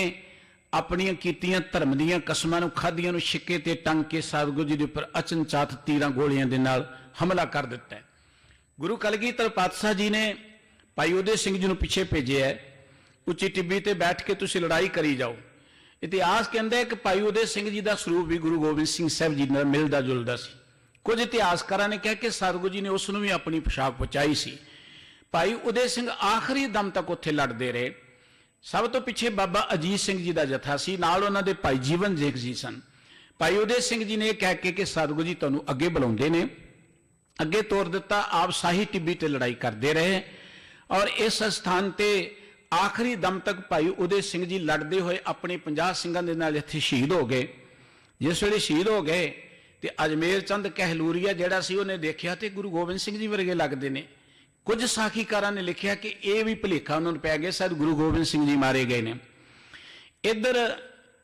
ਆਪਣੀਆਂ ਕੀਤੀਆਂ ਧਰਮ ਦੀਆਂ ਕਸਮਾਂ ਨੂੰ ਖਾਧੀਆਂ ਨੂੰ ਛਿੱਕੇ ਤੇ ਟੰਗ ਕੇ ਸਤਿਗੁਰੂ ਜੀ ਦੇ ਉੱਪਰ ਅਚਨਚਾਤ ਤੀਰਾਂ ਗੋਲੀਆਂ ਦੇ ਨਾਲ ਹਮਲਾ ਕਰ ਦਿੱਤਾ ਹੈ। ਗੁਰੂ ਕਲਗੀਧਰ ਪਾਤਸ਼ਾਹ ਜੀ ਨੇ ਭਾਈ ਉਦੇ ਸਿੰਘ ਜੀ ਨੂੰ ਪਿੱਛੇ ਭੇਜਿਆ ਹੈ, ਉੱਚੀ ਟਿੱਬੀ ਤੇ ਬੈਠ ਕੇ ਤੁਸੀਂ ਲੜਾਈ ਕਰੀ ਜਾਓ। ਇਤਿਹਾਸ ਕਹਿੰਦਾ ਹੈ ਕਿ ਭਾਈ ਉਦੇ ਸਿੰਘ ਜੀ ਦਾ ਸਰੂਪ ਵੀ ਗੁਰੂ ਗੋਬਿੰਦ ਸਿੰਘ ਸਾਹਿਬ ਜੀ ਨਾਲ ਮਿਲਦਾ ਜੁਲਦਾ ਸੀ। ਕੁਝ ਇਤਿਹਾਸਕਾਰਾਂ ਨੇ ਕਿਹਾ ਕਿ ਸਤਿਗੁਰੂ ਜੀ ਨੇ ਉਸ ਨੂੰ ਵੀ ਆਪਣੀ ਪੋਸ਼ਾਕ ਪਹੁੰਚਾਈ ਸੀ। ਭਾਈ ਉਦੇ ਸਿੰਘ ਆਖਰੀ ਦਮ ਤੱਕ ਉੱਥੇ ਲੜਦੇ ਰਹੇ। ਸਭ ਤੋਂ ਪਿੱਛੇ ਬਾਬਾ ਅਜੀਤ ਸਿੰਘ ਜੀ ਦਾ ਜਥਾ ਸੀ, ਨਾਲ ਉਹਨਾਂ ਦੇ ਭਾਈ ਜੀਵਨ ਜੇਖ ਜੀ ਸਨ। ਭਾਈ ਉਦੇ ਸਿੰਘ ਜੀ ਨੇ ਇਹ ਕਹਿ ਕੇ ਕਿ ਸਤਿਗੁਰੂ ਜੀ ਤੁਹਾਨੂੰ ਅੱਗੇ ਬੁਲਾਉਂਦੇ ਨੇ, ਅੱਗੇ ਤੋਰ ਦਿੱਤਾ। ਆਪ ਸਾਹੀ ਟਿੱਬੀ ਤੇ ਲੜਾਈ ਕਰਦੇ ਰਹੇ ਔਰ ਇਸ ਸਥਾਨ ਤੇ ਆਖਰੀ ਦਮ ਤੱਕ ਭਾਈ ਉਦੇ ਸਿੰਘ ਜੀ ਲੜਦੇ ਹੋਏ ਆਪਣੇ 50 ਸਿੰਘਾਂ ਦੇ ਨਾਲ ਇੱਥੇ ਸ਼ਹੀਦ ਹੋ ਗਏ। ਜਿਸ ਵੇਲੇ ਸ਼ਹੀਦ ਹੋ ਗਏ ਤੇ ਅਜਮੇਰ ਚੰਦ ਕਹਿਲੂਰੀਆ ਜਿਹੜਾ ਸੀ ਉਹਨੇ ਦੇਖਿਆ ਤੇ ਗੁਰੂ ਗੋਬਿੰਦ ਸਿੰਘ ਜੀ ਵਰਗੇ ਲੱਗਦੇ ਨੇ। ਕੁਝ ਸਾਖੀਕਾਰਾਂ ਨੇ ਲਿਖਿਆ ਕਿ ਇਹ ਵੀ ਭੁਲੇਖਾ ਉਹਨਾਂ ਨੂੰ ਪੈ ਗਿਆ, ਸ਼ਾਇਦ ਗੁਰੂ ਗੋਬਿੰਦ ਸਿੰਘ ਜੀ ਮਾਰੇ ਗਏ ਨੇ। ਇੱਧਰ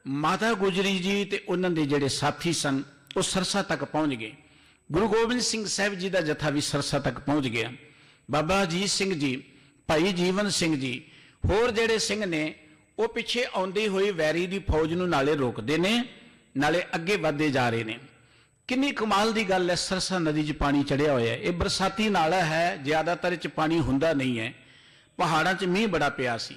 ਮਾਤਾ ਗੁਜਰੀ ਜੀ ਤੇ ਉਹਨਾਂ ਦੇ ਜਿਹੜੇ ਸਾਥੀ ਸਨ ਉਹ ਸਰਸਾ ਤੱਕ ਪਹੁੰਚ ਗਏ। ਗੁਰੂ ਗੋਬਿੰਦ ਸਿੰਘ ਸਾਹਿਬ ਜੀ ਦਾ ਜਥਾ ਵੀ ਸਰਸਾ ਤੱਕ ਪਹੁੰਚ ਗਿਆ। ਬਾਬਾ ਅਜੀਤ ਸਿੰਘ ਜੀ, ਭਾਈ ਜੀਵਨ ਸਿੰਘ ਜੀ, ਹੋਰ ਜਿਹੜੇ ਸਿੰਘ ਨੇ ਉਹ ਪਿੱਛੇ ਆਉਂਦੀ ਹੋਈ ਵੈਰੀ ਦੀ ਫੌਜ ਨੂੰ ਨਾਲੇ ਰੋਕਦੇ ਨੇ, ਨਾਲੇ ਅੱਗੇ ਵਧਦੇ ਜਾ ਰਹੇ ਨੇ। ਕਿੰਨੀ ਕਮਾਲ ਦੀ ਗੱਲ ਹੈ, ਸਰਸਾ ਨਦੀ 'ਚ ਪਾਣੀ ਚੜਿਆ ਹੋਇਆ ਹੈ। ਇਹ ਬਰਸਾਤੀ ਨਾਲਾ ਹੈ, ਜ਼ਿਆਦਾਤਰ 'ਚ ਪਾਣੀ ਹੁੰਦਾ ਨਹੀਂ ਹੈ। ਪਹਾੜਾਂ 'ਚ ਮੀਂਹ ਬੜਾ ਪਿਆ ਸੀ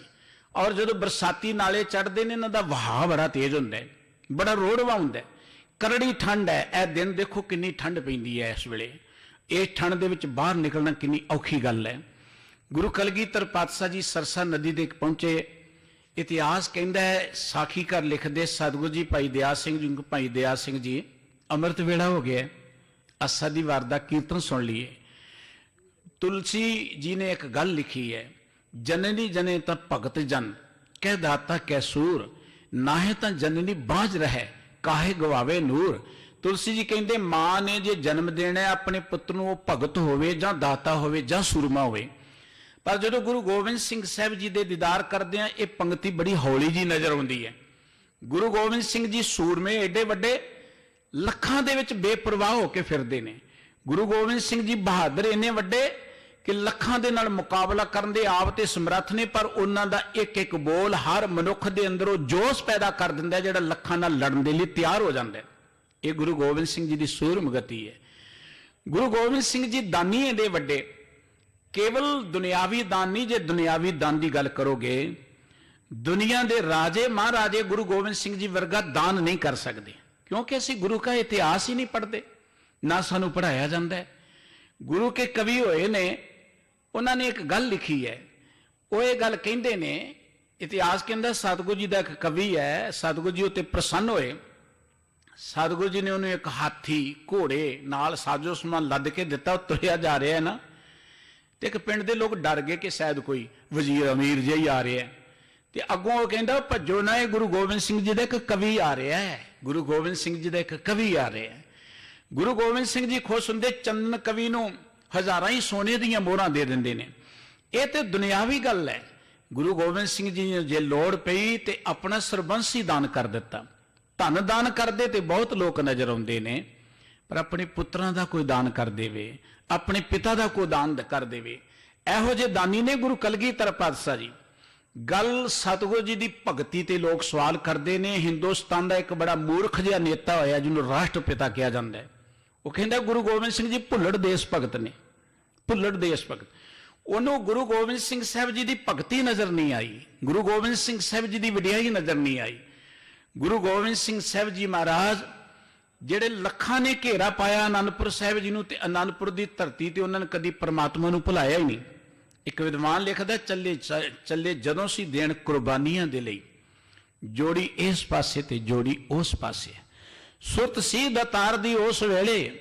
ਔਰ ਜਦੋਂ ਬਰਸਾਤੀ ਨਾਲੇ ਚੜ੍ਹਦੇ ਨੇ ਇਹਨਾਂ ਦਾ ਵਹਾਅ ਬੜਾ ਤੇਜ਼ ਹੁੰਦਾ ਹੈ, ਬੜਾ ਰੋੜਵਾ ਹੁੰਦਾ ਹੈ, ਕਰੜੀ ਠੰਡ ਹੈ। ਇਹ ਦਿਨ ਦੇਖੋ ਕਿੰਨੀ ਠੰਡ ਪੈਂਦੀ ਹੈ ਇਸ ਵੇਲੇ। ਇਸ ਠੰਡ ਦੇ ਵਿੱਚ ਬਾਹਰ ਨਿਕਲਣਾ ਕਿੰਨੀ ਔਖੀ ਗੱਲ ਹੈ। ਗੁਰੂ ਕਲਗੀਧਰ ਪਾਤਸ਼ਾਹ ਜੀ ਸਰਸਾ ਨਦੀ ਦੇ ਪਹੁੰਚੇ। ਇਤਿਹਾਸ ਕਹਿੰਦਾ ਹੈ, ਸਾਖੀਕਾਰ ਲਿਖਦੇ, ਸਤਿਗੁਰੂ ਜੀ ਭਾਈ ਦਇਆ ਸਿੰਘ ਜੀ, ਭਾਈ ਦਇਆ ਸਿੰਘ ਜੀ ਅੰਮ੍ਰਿਤ ਵੇਲਾ ਹੋ ਗਿਆ, ਅਸਾਂ ਦੀ ਵਾਰ ਦਾ ਕੀਰਤਨ ਸੁਣ ਲਈਏ। ਤੁਲਸੀ ਜੀ ਨੇ ਇੱਕ ਗੱਲ ਲਿਖੀ ਹੈ, ਜਨਨੀ ਜਨੇ ਤਾਂ ਭਗਤ ਜਨ ਕਹਿ ਦਾਤਾ ਕੈ ਸੂਰ, ਨਾਹੇ ਤਾਂ ਜਨਨੀ ਬਾਝ ਰਹਿ ਕਾਹੇ ਗਵਾਵੇ ਨੂਰ। ਤੁਲਸੀ ਜੀ ਕਹਿੰਦੇ ਮਾਂ ਨੇ ਜੇ ਜਨਮ ਦੇਣਾ ਆਪਣੇ ਪੁੱਤ ਨੂੰ, ਉਹ ਭਗਤ ਹੋਵੇ ਜਾਂ ਦਾਤਾ ਹੋਵੇ ਜਾਂ ਸੂਰਮਾ ਹੋਵੇ। ਪਰ ਜਦੋਂ ਗੁਰੂ ਗੋਬਿੰਦ ਸਿੰਘ ਸਾਹਿਬ ਜੀ ਦੇ ਦੀਦਾਰ ਕਰਦੇ ਆ, ਇਹ ਪੰਕਤੀ ਬੜੀ ਹੌਲੀ ਜੀ ਨਜ਼ਰ ਆਉਂਦੀ ਹੈ। ਗੁਰੂ ਗੋਬਿੰਦ ਸਿੰਘ ਜੀ ਸੂਰਮੇ ਏਡੇ ਵੱਡੇ, ਲੱਖਾਂ ਦੇ ਵਿੱਚ ਬੇਪਰਵਾਹ ਹੋ ਕੇ ਫਿਰਦੇ ਨੇ। ਗੁਰੂ ਗੋਬਿੰਦ ਸਿੰਘ ਜੀ ਬਹਾਦਰ ਇੰਨੇ ਵੱਡੇ ਕਿ ਲੱਖਾਂ ਦੇ ਨਾਲ ਮੁਕਾਬਲਾ ਕਰਨ ਦੇ ਆਪ ਤੇ ਸਮਰੱਥ ਨੇ, ਪਰ ਉਹਨਾਂ ਦਾ ਇੱਕ ਇੱਕ ਬੋਲ ਹਰ ਮਨੁੱਖ ਦੇ ਅੰਦਰੋਂ ਜੋਸ਼ ਪੈਦਾ ਕਰ ਦਿੰਦਾ, ਜਿਹੜਾ ਲੱਖਾਂ ਨਾਲ ਲੜਨ ਦੇ ਲਈ ਤਿਆਰ ਹੋ ਜਾਂਦਾ। ਇਹ ਗੁਰੂ ਗੋਬਿੰਦ ਸਿੰਘ ਜੀ ਦੀ ਸੂਰਮਗਤੀ ਹੈ। ਗੁਰੂ ਗੋਬਿੰਦ ਸਿੰਘ ਜੀ ਦਾਨੀ ਏਡੇ ਵੱਡੇ, ਕੇਵਲ ਦੁਨਿਆਵੀ ਦਾਨ ਨਹੀਂ। ਜੇ ਦੁਨਿਆਵੀ ਦਾਨ ਦੀ ਗੱਲ ਕਰੋਗੇ, ਦੁਨੀਆ ਦੇ ਰਾਜੇ ਮਹਾਰਾਜੇ ਗੁਰੂ ਗੋਬਿੰਦ ਸਿੰਘ ਜੀ ਵਰਗਾ ਦਾਨ ਨਹੀਂ ਕਰ ਸਕਦੇ, ਕਿਉਂਕਿ ਅਸੀਂ ਗੁਰੂ ਦਾ ਇਤਿਹਾਸ ਹੀ ਨਹੀਂ ਪੜ੍ਹਦੇ, ਨਾ ਸਾਨੂੰ ਪੜ੍ਹਾਇਆ ਜਾਂਦਾ। ਗੁਰੂ ਕੇ ਕਵੀ ਹੋਏ ਨੇ, ਉਹਨਾਂ ਨੇ ਇੱਕ ਗੱਲ ਲਿਖੀ ਹੈ। ਉਹ ਇਹ ਗੱਲ ਕਹਿੰਦੇ ਨੇ, ਇਤਿਹਾਸ ਕਹਿੰਦਾ ਸਤਿਗੁਰੂ ਜੀ ਦਾ ਇੱਕ ਕਵੀ ਹੈ, ਸਤਿਗੁਰੂ ਜੀ ਉੱਤੇ ਪ੍ਰਸੰਨ ਹੋਏ। ਸਤਿਗੁਰੂ ਜੀ ਨੇ ਉਹਨੂੰ ਇੱਕ ਹਾਥੀ ਘੋੜੇ ਨਾਲ ਸਾਜੋ ਸਮਾਨ ਲੱਦ ਕੇ ਦਿੱਤਾ। ਉਹ ਤੁਰਿਆ ਜਾ ਰਿਹਾ ਨਾ, ਤੇ ਇੱਕ ਪਿੰਡ ਦੇ ਲੋਕ ਡਰ ਗਏ ਕਿ ਸ਼ਾਇਦ ਕੋਈ ਵਜ਼ੀਰ ਅਮੀਰ ਜਿਹਾ ਹੀ ਆ ਰਿਹਾ ਹੈ। ਤੇ ਅੱਗੋਂ ਉਹ ਕਹਿੰਦਾ ਭੱਜੋ ਨਾ, ਇਹ ਗੁਰੂ ਗੋਬਿੰਦ ਸਿੰਘ ਜੀ ਦਾ ਇੱਕ ਕਵੀ ਆ ਰਿਹਾ ਹੈ, ਗੁਰੂ ਗੋਬਿੰਦ ਸਿੰਘ ਜੀ ਦਾ ਇੱਕ ਕਵੀ ਆ ਰਿਹਾ ਹੈ। ਗੁਰੂ ਗੋਬਿੰਦ ਸਿੰਘ ਜੀ ਖੁਸ਼ ਹੁੰਦੇ, ਚੰਦਨ ਕਵੀ ਨੂੰ ਹਜ਼ਾਰਾਂ ਹੀ ਸੋਨੇ ਦੀਆਂ ਮੋਹਰਾਂ ਦੇ ਦਿੰਦੇ ਨੇ। ਇਹ ਤੇ ਦੁਨਿਆਵੀ ਗੱਲ ਹੈ। ਗੁਰੂ ਗੋਬਿੰਦ ਸਿੰਘ ਜੀ ਨੇ ਜੇ ਲੋੜ ਪਈ ਤੇ ਆਪਣਾ ਸਰਬੰਸ ਹੀ ਦਾਨ ਕਰ ਦਿੱਤਾ। ਧਨ ਦਾਨ ਕਰਦੇ ਤੇ ਬਹੁਤ ਲੋਕ ਨਜ਼ਰ ਆਉਂਦੇ ਨੇ, ਪਰ ਆਪਣੇ ਪੁੱਤਰਾਂ ਦਾ ਕੋਈ ਦਾਨ ਕਰ ਦੇਵੇ, ਆਪਣੇ ਪਿਤਾ ਦਾ ਕੋਈ ਦਾਨ ਕਰ ਦੇਵੇ, ਇਹੋ ਜਿਹੇ ਦਾਨੀ ਨੇ ਗੁਰੂ ਕਲਗੀਧਰ ਪਾਤਸ਼ਾਹ ਜੀ। ਗੱਲ ਸਤਿਗੁਰੂ ਜੀ ਦੀ ਭਗਤੀ ਤੇ ਲੋਕ ਸਵਾਲ ਕਰਦੇ ਨੇ। ਹਿੰਦੁਸਤਾਨ ਦਾ ਇੱਕ ਬੜਾ ਮੂਰਖ ਜਿਹਾ ਨੇਤਾ ਹੋਇਆ ਜਿਹਨੂੰ ਰਾਸ਼ਟਰਪਿਤਾ ਕਿਹਾ ਜਾਂਦਾ ਹੈ, ਉਹ ਕਹਿੰਦਾ ਗੁਰੂ ਗੋਬਿੰਦ ਸਿੰਘ ਜੀ ਭੁੱਲੜ ਦੇਸ਼ ਭਗਤ ਨੇ, ਭੁੱਲੜ ਦੇਸ਼ ਭਗਤ। ਉਹਨੂੰ ਗੁਰੂ ਗੋਬਿੰਦ ਸਿੰਘ ਸਾਹਿਬ ਜੀ ਦੀ ਭਗਤੀ ਨਜ਼ਰ ਨਹੀਂ ਆਈ, ਗੁਰੂ ਗੋਬਿੰਦ ਸਿੰਘ ਸਾਹਿਬ ਜੀ ਦੀ ਵਡਿਆਈ ਨਜ਼ਰ ਨਹੀਂ ਆਈ। ਗੁਰੂ ਗੋਬਿੰਦ ਸਿੰਘ ਸਾਹਿਬ ਜੀ ਮਹਾਰਾਜ ਜਿਹੜੇ ਲੱਖਾਂ ਨੇ ਘੇਰਾ ਪਾਇਆ ਆਨੰਦਪੁਰ ਸਾਹਿਬ ਜੀ ਨੂੰ, ਤੇ ਆਨੰਦਪੁਰ ਦੀ ਧਰਤੀ ਤੇ ਉਹਨਾਂ ਨੇ ਕਦੀ ਪਰਮਾਤਮਾ ਨੂੰ ਭੁਲਾਇਆ ਹੀ ਨਹੀਂ। ਇੱਕ ਵਿਦਵਾਨ ਲਿਖਦਾ, ਚੱਲੇ ਜਦੋਂ ਸੀ ਦੇਣ ਕੁਰਬਾਨੀਆਂ ਦੇ ਲਈ, ਜੋੜੀ ਇਸ ਪਾਸੇ ਤੇ ਜੋੜੀ ਉਸ ਪਾਸੇ, ਸੁਰਤ ਸੀ ਦਾਤਾਰ ਦੀ ਉਸ ਵੇਲੇ,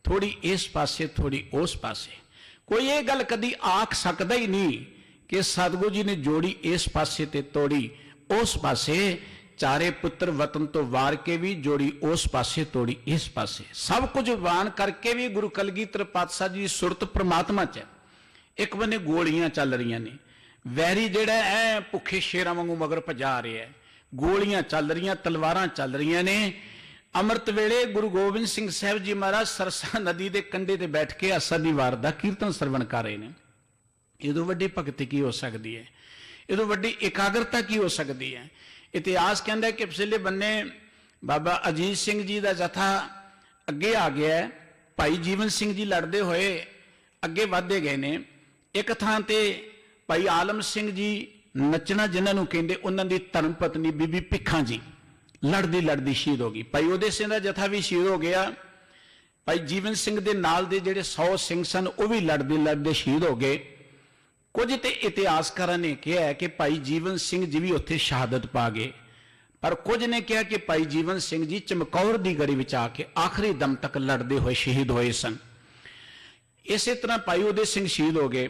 ਥੋੜੀ ਇਸ ਪਾਸੇ ਥੋੜੀ ਉਸ ਪਾਸੇ। ਕੋਈ ਇਹ ਗੱਲ ਕਦੀ ਆਖ ਸਕਦਾ ਹੀ ਨਹੀਂ ਕਿ ਸਤਿਗੁਰੂ ਜੀ ਨੇ ਜੋੜੀ ਇਸ ਪਾਸੇ ਤੇ ਤੋੜੀ ਉਸ ਪਾਸੇ। ਚਾਰੇ ਪੁੱਤਰ ਵਤਨ ਤੋਂ ਵਾਰ ਕੇ ਵੀ ਜੋੜੀ ਉਸ ਪਾਸੇ ਤੋੜੀ ਇਸ ਪਾਸੇ। ਸਭ ਕੁਝ ਵਾਣ ਕਰਕੇ ਵੀ ਗੁਰੂ ਕਲਗੀਧਰ ਪਾਤਸ਼ਾਹ ਜੀ ਦੀ ਸੁਰਤ ਪ੍ਰਮਾਤਮਾ 'ਚ ਹੈ। ਇੱਕ ਬੰਨੇ ਗੋਲੀਆਂ ਚੱਲ ਰਹੀਆਂ ਨੇ, ਵੈਰੀ ਜਿਹੜਾ ਐ ਭੁੱਖੇ ਸ਼ੇਰਾਂ ਵਾਂਗੂ ਮਗਰ ਭਜਾ ਰਿਹਾ, ਗੋਲੀਆਂ ਚੱਲ ਰਹੀਆਂ, ਤਲਵਾਰਾਂ ਚੱਲ ਰਹੀਆਂ ਨੇ। ਅੰਮ੍ਰਿਤ ਵੇਲੇ ਗੁਰੂ ਗੋਬਿੰਦ ਸਿੰਘ ਸਾਹਿਬ ਜੀ ਮਹਾਰਾਜ ਸਰਸਾ ਨਦੀ ਦੇ ਕੰਢੇ ਤੇ ਬੈਠ ਕੇ ਆਸਾ ਦੀ ਵਾਰ ਦਾ ਕੀਰਤਨ ਸਰਵਣ ਕਰ ਰਹੇ ਨੇ। ਇਹਦੋਂ ਵੱਡੀ ਭਗਤੀ ਕੀ ਹੋ ਸਕਦੀ ਹੈ? ਇਹਦੋਂ ਵੱਡੀ ਇਕਾਗਰਤਾ ਕੀ ਹੋ ਸਕਦੀ ਹੈ? इतिहास कहता है कि पिछले बन्ने बाबा अजीत सिंह जी का जथा अगे आ गया है, भाई जीवन सिंह जी लड़ते हुए अगे बढ़ते गए ने। एक थां ते भाई आलम सिंह जी नचना जिन्होंने कहते उन्होंने धर्म पत्नी बीबी भिखा जी लड़दी लड़दी शहीद हो गई। भाई उदय सिंह का जथा भी शहीद हो गया। भाई जीवन सिंह के नाल दे जिहड़े 100 सिंह सन वह भी लड़ते लड़ते शहीद हो गए। कुछ तो इतिहासकारों ने कहा है कि भाई जीवन सिंह जी भी उत्थे शहादत पा गए, पर कुछ ने कहा कि भाई जीवन सिंह जी चमकौर की गढ़ी विच आके आखिरी दम तक लड़ते हुए शहीद होए सन। इस तरह भाई उदय सिंह शहीद हो गए।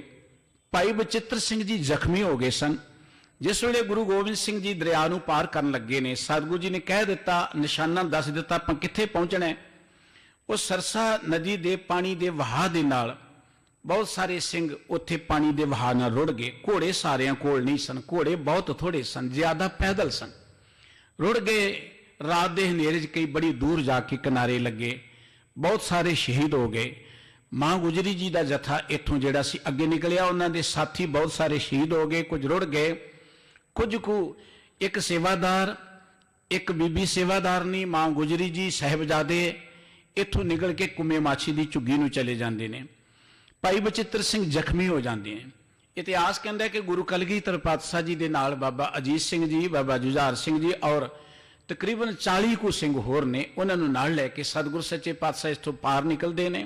भाई बचित्र सिंह जी जख्मी हो गए सन। जिस वेले गुरु गोबिंद सिंह जी दरिया नूं पार करन लगे ने, सतगुरु जी ने कह दिता, निशाना दस दिता आपां कित्थे पहुंचना है। वो सरसा नदी के पानी के वहां दे नाल बहुत सारे सिंह उत्थे पानी के वहां नाल रुड़ गए। घोड़े सारियां कोल नहीं सन, घोड़े बहुत थोड़े सन, ज्यादा पैदल सन, रुड़ गए। रात के हनेरे च कई बड़ी दूर जाके किनारे लगे, बहुत सारे शहीद हो गए। मां गुजरी जी का जथा इत्थों जिहड़ा सी अगे निकलिया, उन्होंने साथी बहुत सारे शहीद हो गए, कुछ रुड़ गए। कुछ को एक सेवादार, एक बीबी सेवादारनी, मां गुजरी जी साहिबजादे इत्थों निकल के कुमे माछी की झुग्गी नूं चले जाते हैं। भाई बचित्र सिंह जख्मी हो जाते हैं। इतिहास कहता है कि गुरु कलगीधर पातशाह जी के नाल बाबा अजीत सिंह जी, बाबा जुझार सिंह जी और तकरीबन 40 को सिंह होर ने, उन्होंने नाल लैके सतगुरु सच्चे पातशाह इत्थों पार निकलते हैं।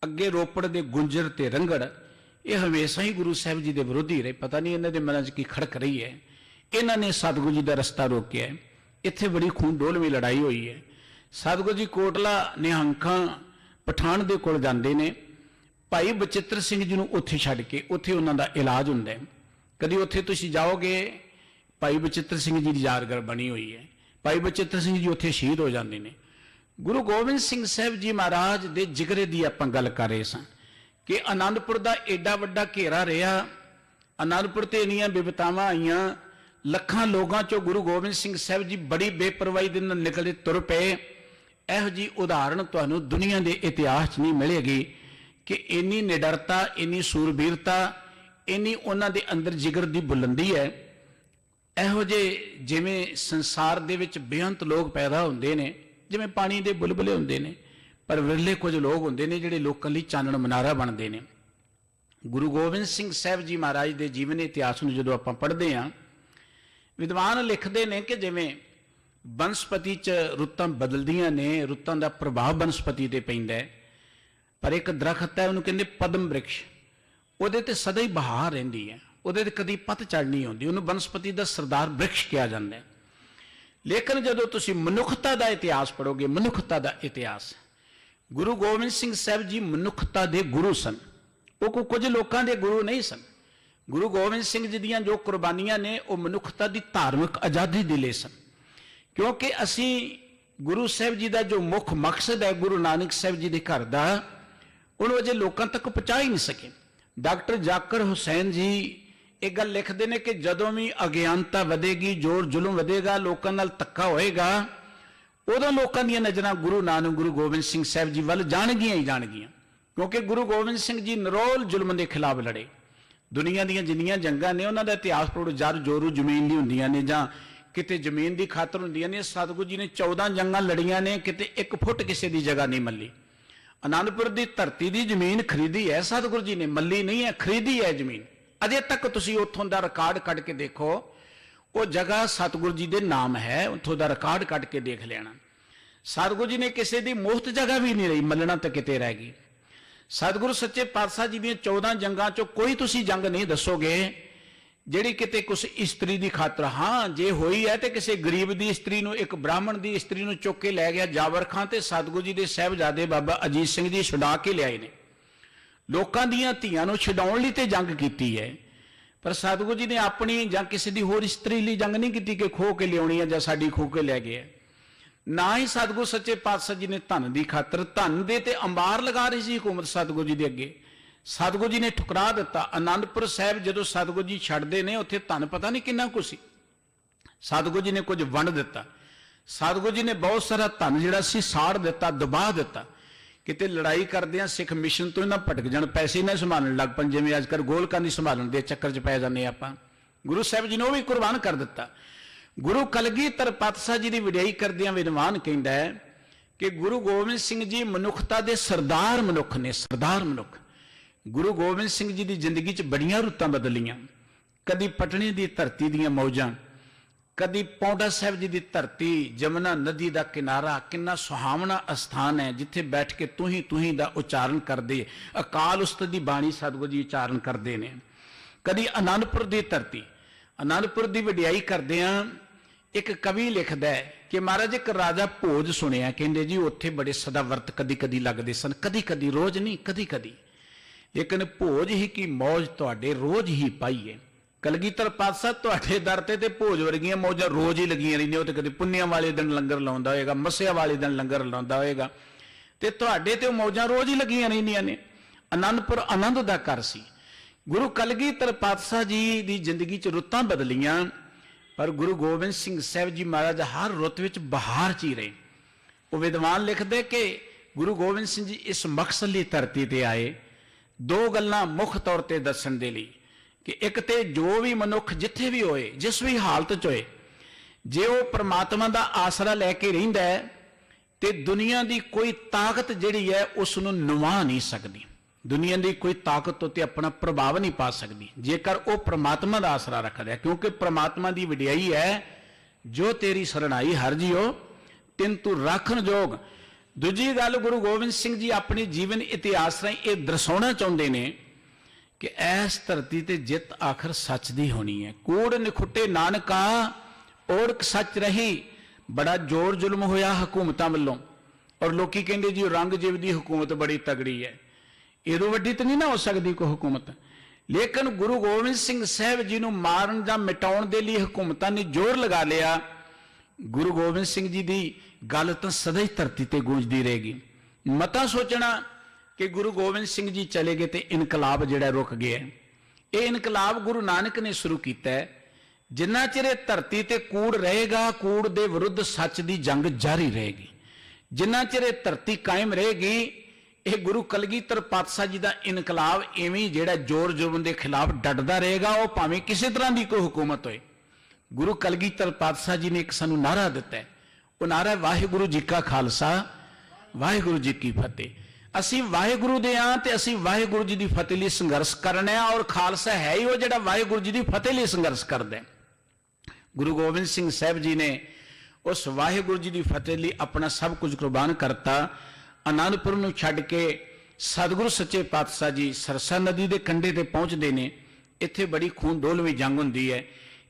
अगे रोपड़ के गुंजर ते रंगड़ ये हमेशा ही गुरु साहब जी के विरोधी रहे। पता नहीं इन्होंने मन च की खड़क रही है। इन्होंने सतगुरु जी का रस्ता रोकया है। इत्थे बड़ी खून डोलवी लड़ाई हुई है। सतगुरु जी कोटला निहंखा पठान के कोल जाते हैं। भाई बचित्र सिंह जी नूं उत्थे छड्ड के उत्थे उन्हां दा इलाज हुंदा है। कदी उत्थे तुसीं जाओगे, भाई बचित्र सिंह जी की यादगार बनी हुई है। भाई बचित्र सिंह जी उत्थे शहीद हो जाते हैं। गुरु गोबिंद सिंह साहब जी महाराज के जिगरे की आपां गल कर रहे सां कि आनंदपुर का एडा वड्डा घेरा रहा, आनंदपुर ते इन्नियां विपतावां आईयां, लखां लोगां चों गुरु गोबिंद सिंह साहब जी बड़ी बेपरवाही दे नाल निकले तुर पे। इहो जी उदाहरण तुहानूं दुनिया के इतिहास च नहीं मिलेगी कि इन्नी निडरता, इन्नी सूरबीरता, इन्नी उन्हां दे अंदर जिगर की बुलंदी है। इहो जे जिवें संसार दे विच बेअंत लोग पैदा हुंदे ने, जिवें पानी के बुलबुले हुंदे ने, पर विरले कुछ लोग हुंदे ने जिहड़े लोकां लई चानण मनारा बनते हैं। गुरु गोबिंद सिंह साहब जी महाराज के जीवन इतिहास में जदों आपां पढ़दे हां, विद्वान लिखते हैं कि जिवें बनस्पति च रुत्तां बदलदियां ने, रुत्तां दा प्रभाव बनस्पति ते पैंदा है। पर एक दरखत है, उन्होंने कहते पद्म वृक्ष, उहदे ते सदा ही बहार रहिंदी है, उहदे ते कदी पतझड़ नहीं होंदी, उन्होंने बनस्पति का सरदार वृक्ष कहा जाता है। लेकिन जदों तुसीं मनुखता का इतिहास पढ़ोगे, मनुखता का इतिहास, गुरु गोबिंद सिंह साहब जी मनुखता के गुरु सन। वो कुछ लोगों के गुरु नहीं सन। गुरु गोबिंद सिंह जी दियां जो कुर्बानियां ने वो मनुखता की धार्मिक आज़ादी दे लई सन। क्योंकि असी गुरु साहब जी का जो मुख मकसद है गुरु नानक साहब जी के घर का, उन्होंने अजे लोगों तक पहुँचा ही नहीं सके। डॉक्टर जाकिर हुसैन जी एक गल लिखते हैं कि जदों भी अज्ञानता वधेगी, जोर जुलम वधेगा, लोगों नाल धक्का होएगा, उदों लोगों दी नज़रां गुरु नानक गुरु गोबिंद सिंह साहब जी वल जाणगियां ही जाणगियां। क्योंकि गुरु गोबिंद सिंह जी नरोल जुल्म के खिलाफ लड़े। दुनिया दीयां जिन्नियां जंगां ने उन्हां दा इतिहास पढ़ो, जर जोरू जमीन दी हुंदियां ने जां किते जमीन की खातर हुंदियां ने। सतगुरु जी ने 14 जंगां लड़ियां ने, किते 1 फुट किसी की जगह नहीं मल्ली। आनंदपुर की धरती की जमीन खरीदी है, सतगुरु जी ने मल्ली नहीं है, खरीदी है जमीन। अजे तक तुसीं उत्थों दा रिकॉर्ड कढ के देखो, वो जगह सतगुरु जी के नाम है, उत्थों दा रिकॉर्ड कढ के देख लेना। सतगुरु जी ने किसी की मुफ्त जगह भी नहीं रही, मलना तो किते रह गई। सतगुरु सच्चे पातशाह जी दी 14 जंगां चों कोई तुसीं जंग नहीं दसोगे जिहड़ी किते कुछ इस्त्री की खातर, हाँ जे होई है तो किसी गरीब की इस्त्री नूं, एक ब्राह्मण की इस्त्री नूं चुक के लै गया जावर खां, ते सतगुरु जी के साहिबजादे बाबा अजीत सिंह जी छुड़ा के लियाए ने। लोकां दीयां धीआं नूं छुडाउण लई ते जंग कीती है, पर सतगुरु जी ने अपनी जां किसी दी होर इस्त्री लई जंग नहीं कीती कि खो के लियाउणी है जां साडी खो के लै गए। ना ही सतगुरु सच्चे पातशाह जी ने धन की खातर, धन दे ते अंबार लगा रही सी हुकूमत सतगुरु जी के अगे, सतगुरु जी ने ठुकरा दिता। आनंदपुर साहब जदों सतगुरु जी छड्डदे ने, उत्थे धन पता नहीं किन्ना कुछ सी, सतगुरु जी ने कुछ वंड दिता। सतगुरु जी ने बहुत सारा धन जिहड़ा सी साड़ दिता, दबा दिता। किते लड़ाई करदियां सिख मिशन तो ना भटक जाण, पैसे ना संभालण लग पन, जिवें अजकल गोलकां दी संभालण दे चक्कर च पै जांदे आपां। गुरु साहब जी ने वो भी कुर्बान कर दिता। ਗੁਰੂ ਕਲਗੀਧਰ ਪਾਤਸ਼ਾਹ ਜੀ ਦੀ ਵਡਿਆਈ ਕਰਦਿਆਂ ਵਿਦਵਾਨ ਕਹਿੰਦਾ ਹੈ ਕਿ ਗੁਰੂ ਗੋਬਿੰਦ ਸਿੰਘ ਜੀ ਮਨੁੱਖਤਾ ਦੇ ਸਰਦਾਰ ਮਨੁੱਖ ਨੇ, ਸਰਦਾਰ ਮਨੁੱਖ। ਗੁਰੂ ਗੋਬਿੰਦ ਸਿੰਘ ਜੀ ਦੀ ਜ਼ਿੰਦਗੀ 'ਚ ਬੜੀਆਂ ਰੁੱਤਾਂ ਬਦਲੀਆਂ। ਕਦੀ ਪਟਨੇ ਦੀ ਧਰਤੀ ਦੀਆਂ ਮੌਜਾਂ, ਕਦੀ ਪੌਂਡਾ ਸਾਹਿਬ ਜੀ ਦੀ ਧਰਤੀ, ਜਮਨਾ ਨਦੀ ਦਾ ਕਿਨਾਰਾ, ਕਿੰਨਾ ਸੁਹਾਵਣਾ ਅਸਥਾਨ ਹੈ ਜਿੱਥੇ ਬੈਠ ਕੇ ਤੂੰ ਹੀ ਦਾ ਉਚਾਰਨ ਕਰਦੇ, ਅਕਾਲ ਉਸਤਤ ਦੀ ਬਾਣੀ ਸਤਿਗੁਰੂ ਜੀ ਉਚਾਰਨ ਕਰਦੇ ਨੇ। ਕਦੀ ਆਨੰਦਪੁਰ ਦੀ ਧਰਤੀ, ਆਨੰਦਪੁਰ ਦੀ ਵਡਿਆਈ ਕਰਦਿਆਂ ਇੱਕ ਕਵੀ ਲਿਖਦਾ ਹੈ ਕਿ ਮਹਾਰਾਜ ਇੱਕ ਰਾਜਾ ਭੋਜ ਸੁਣਿਆ, ਕਹਿੰਦੇ ਜੀ ਉੱਥੇ ਬੜੇ ਸਦਾ ਵਰਤ ਕਦੀ ਕਦੀ ਲੱਗਦੇ ਸਨ, ਕਦੀ ਕਦੀ, ਰੋਜ਼ ਨਹੀਂ, ਕਦੀ ਕਦੀ, ਲੇਕਿਨ ਭੋਜ ਹੀ ਕੀ ਮੌਜ ਤੁਹਾਡੇ ਰੋਜ਼ ਹੀ ਪਾਈਏ। ਕਲਗੀਧਰ ਪਾਤਸ਼ਾਹ ਤੁਹਾਡੇ ਦਰ ਤੇ ਭੋਜ ਵਰਗੀਆਂ ਮੌਜਾਂ ਰੋਜ਼ ਹੀ ਲੱਗੀਆਂ ਰਹਿੰਦੀਆਂ। ਉਹ ਤੇ ਕਦੇ ਪੁੰਨਿਆਂ ਵਾਲੇ ਦਿਨ ਲੰਗਰ ਲਾਉਂਦਾ ਹੋਏਗਾ, ਮੱਸਿਆ ਵਾਲੇ ਦਿਨ ਲੰਗਰ ਲਾਉਂਦਾ ਹੋਏਗਾ, ਤੇ ਤੁਹਾਡੇ ਤੇ ਉਹ ਮੌਜਾਂ ਰੋਜ਼ ਹੀ ਲੱਗੀਆਂ ਰਹਿੰਦੀਆਂ ਨੇ। ਆਨੰਦਪੁਰ ਆਨੰਦ ਦਾ ਘਰ ਸੀ। ਗੁਰੂ ਕਲਗੀਧਰ ਪਾਤਸ਼ਾਹ ਜੀ ਦੀ ਜ਼ਿੰਦਗੀ 'ਚ ਰੁੱਤਾਂ ਬਦਲੀਆਂ, ਪਰ ਗੁਰੂ ਗੋਬਿੰਦ ਸਿੰਘ ਸਾਹਿਬ ਜੀ ਮਹਾਰਾਜ ਹਰ ਰੁੱਤ ਵਿੱਚ ਬਹਾਰ 'ਚ ਹੀ ਰਹੇ। ਉਹ ਵਿਦਵਾਨ ਲਿਖਦੇ ਕਿ ਗੁਰੂ ਗੋਬਿੰਦ ਸਿੰਘ ਜੀ ਇਸ ਮਕਸਦ ਲਈ ਧਰਤੀ ਤੇ ਆਏ, ਦੋ ਗੱਲਾਂ ਮੁੱਖ ਤੌਰ ਤੇ ਦੱਸਣ ਦੇ ਲਈ ਕਿ ਇੱਕ ਤੇ ਜੋ ਵੀ ਮਨੁੱਖ ਜਿੱਥੇ ਵੀ ਹੋਏ, ਜਿਸ ਵੀ ਹਾਲਤ 'ਚ ਹੋਏ, ਜੇ ਉਹ ਪ੍ਰਮਾਤਮਾ ਦਾ ਆਸਰਾ ਲੈ ਕੇ ਰਹਿੰਦਾ ਹੈ ਤੇ ਦੁਨੀਆ ਦੀ ਕੋਈ ਤਾਕਤ ਜਿਹੜੀ ਹੈ ਉਸ ਨੂੰ ਨਿਵਾ ਨਹੀਂ ਸਕਦੀ। ਦੁਨੀਆ ਦੀ ਕੋਈ ਤਾਕਤ ਉੱਤੇ ਆਪਣਾ ਪ੍ਰਭਾਵ ਨਹੀਂ ਪਾ ਸਕਦੀ ਜੇਕਰ ਉਹ ਪ੍ਰਮਾਤਮਾ ਦਾ ਆਸਰਾ ਰੱਖਦਾ ਹੈ, ਕਿਉਂਕਿ ਪ੍ਰਮਾਤਮਾ ਦੀ ਵਡਿਆਈ ਹੈ ਜੋ ਤੇਰੀ ਸਰਣਾਈ ਹਰ ਜੀਓ ਤਿਨ ਤੂੰ ਰਾਖਣ ਜੋਗ। ਦੂਜੀ ਗੱਲ, ਗੁਰੂ ਗੋਬਿੰਦ ਸਿੰਘ ਜੀ ਆਪਣੇ ਜੀਵਨ ਇਤਿਹਾਸ ਰਾਹੀਂ ਇਹ ਦਰਸਾਉਣਾ ਚਾਹੁੰਦੇ ਨੇ ਕਿ ਇਸ ਧਰਤੀ ਤੇ ਜਿੱਤ ਆਖਰ ਸੱਚ ਦੀ ਹੋਣੀ ਹੈ। ਕੂੜ ਨਿਖੁੱਟੇ ਨਾਨਕਾ ਓੜਕ ਸੱਚ ਰਹੀ, ਬੜਾ ਜ਼ੋਰ ਜ਼ੁਲਮ ਹੋਇਆ ਹਕੂਮਤਾਂ ਵੱਲੋਂ, ਔਰ ਲੋਕੀ ਕਹਿੰਦੇ ਜੀ ਔਰੰਗਜ਼ੇਬ ਦੀ ਹਕੂਮਤ ਬੜੀ ਤਗੜੀ ਹੈ, ਇਹਦੋਂ ਵੱਡੀ ਤਾਂ ਨਹੀਂ ਨਾ ਹੋ ਸਕਦੀ ਕੋਈ ਹਕੂਮਤ। ਲੇਕਿਨ ਗੁਰੂ ਗੋਬਿੰਦ ਸਿੰਘ ਸਾਹਿਬ ਜੀ ਨੂੰ ਮਾਰਨ ਜਾਂ ਮਿਟਾਉਣ ਦੇ ਲਈ ਹਕੂਮਤਾਂ ਨੇ ਜ਼ੋਰ ਲਗਾ ਲਿਆ। ਗੁਰੂ ਗੋਬਿੰਦ ਸਿੰਘ ਜੀ ਦੀ ਗੱਲ ਤਾਂ ਸਦਾ ਹੀ ਧਰਤੀ ਤੇ ਗੂੰਜਦੀ ਰਹੇਗੀ। ਮਤਾ ਸੋਚਣਾ ਕਿ ਗੁਰੂ ਗੋਬਿੰਦ ਸਿੰਘ ਜੀ ਚਲੇ ਗਏ ਤੇ ਇਨਕਲਾਬ ਜਿਹੜਾ ਰੁਕ ਗਿਆ। ਇਹ ਇਨਕਲਾਬ ਗੁਰੂ ਨਾਨਕ ਨੇ ਸ਼ੁਰੂ ਕੀਤਾ ਹੈ। ਜਿੰਨਾ ਚਿਰ ਇਹ ਧਰਤੀ ਤੇ ਕੂੜ ਰਹੇਗਾ, ਕੂੜ ਦੇ ਵਿਰੁੱਧ ਸੱਚ ਦੀ ਜੰਗ ਜਾਰੀ ਰਹੇਗੀ। ਜਿੰਨਾ ਚਿਰ ਇਹ ਧਰਤੀ ਕਾਇਮ ਰਹੇਗੀ, ਇਹ ਗੁਰੂ ਕਲਗੀਧਰ ਪਾਤਸ਼ਾਹ ਜੀ ਦਾ ਇਨਕਲਾਬ ਇਵੇਂ ਜਿਹੜਾ ਜ਼ੋਰ ਜ਼ੁਲਮ ਦੇ ਖਿਲਾਫ ਡਟਦਾ ਰਹੇਗਾ, ਉਹ ਭਾਵੇਂ ਕਿਸੇ ਤਰ੍ਹਾਂ ਦੀ ਕੋਈ ਹੁਕੂਮਤ ਹੋਏ। ਗੁਰੂ ਕਲਗੀਧਰ ਪਾਤਸ਼ਾਹ ਜੀ ਨੇ ਇੱਕ ਸਾਨੂੰ ਨਾਅਰਾ ਦਿੱਤਾ ਹੈ, ਉਹ ਨਾਅਰਾ ਵਾਹਿਗੁਰੂ ਜੀ ਕਾ ਖਾਲਸਾ ਵਾਹਿਗੁਰੂ ਜੀ ਕੀ ਫਤਿਹ। ਅਸੀਂ ਵਾਹਿਗੁਰੂ ਦੇ ਆਂ ਤੇ ਅਸੀਂ ਵਾਹਿਗੁਰੂ ਜੀ ਦੀ ਫਤਿਹ ਲਈ ਸੰਘਰਸ਼ ਕਰਨਾ ਹੈ, ਔਰ ਖਾਲਸਾ ਹੈ ਹੀ ਉਹ ਜਿਹੜਾ ਵਾਹਿਗੁਰੂ ਜੀ ਦੀ ਫਤਿਹ ਲਈ ਸੰਘਰਸ਼ ਕਰਦਾ ਹੈ। ਗੁਰੂ ਗੋਬਿੰਦ ਸਿੰਘ ਸਾਹਿਬ ਜੀ ਨੇ ਉਸ ਵਾਹਿਗੁਰੂ ਜੀ ਦੀ ਫਤਿਹ ਲਈ ਆਪਣਾ ਸਭ ਕੁਝ ਕੁਰਬਾਨ ਕਰਤਾ। ਆਨੰਦਪੁਰ ਨੂੰ ਛੱਡ ਕੇ ਸਤਿਗੁਰੂ ਸੱਚੇ ਪਾਤਸ਼ਾਹ ਜੀ ਸਰਸਾ ਨਦੀ ਦੇ ਕੰਢੇ ਤੇ ਪਹੁੰਚਦੇ ਨੇ। ਇੱਥੇ ਬੜੀ ਖੂਨ ਡੋਲਵੀਂ ਜੰਗ ਹੁੰਦੀ ਹੈ।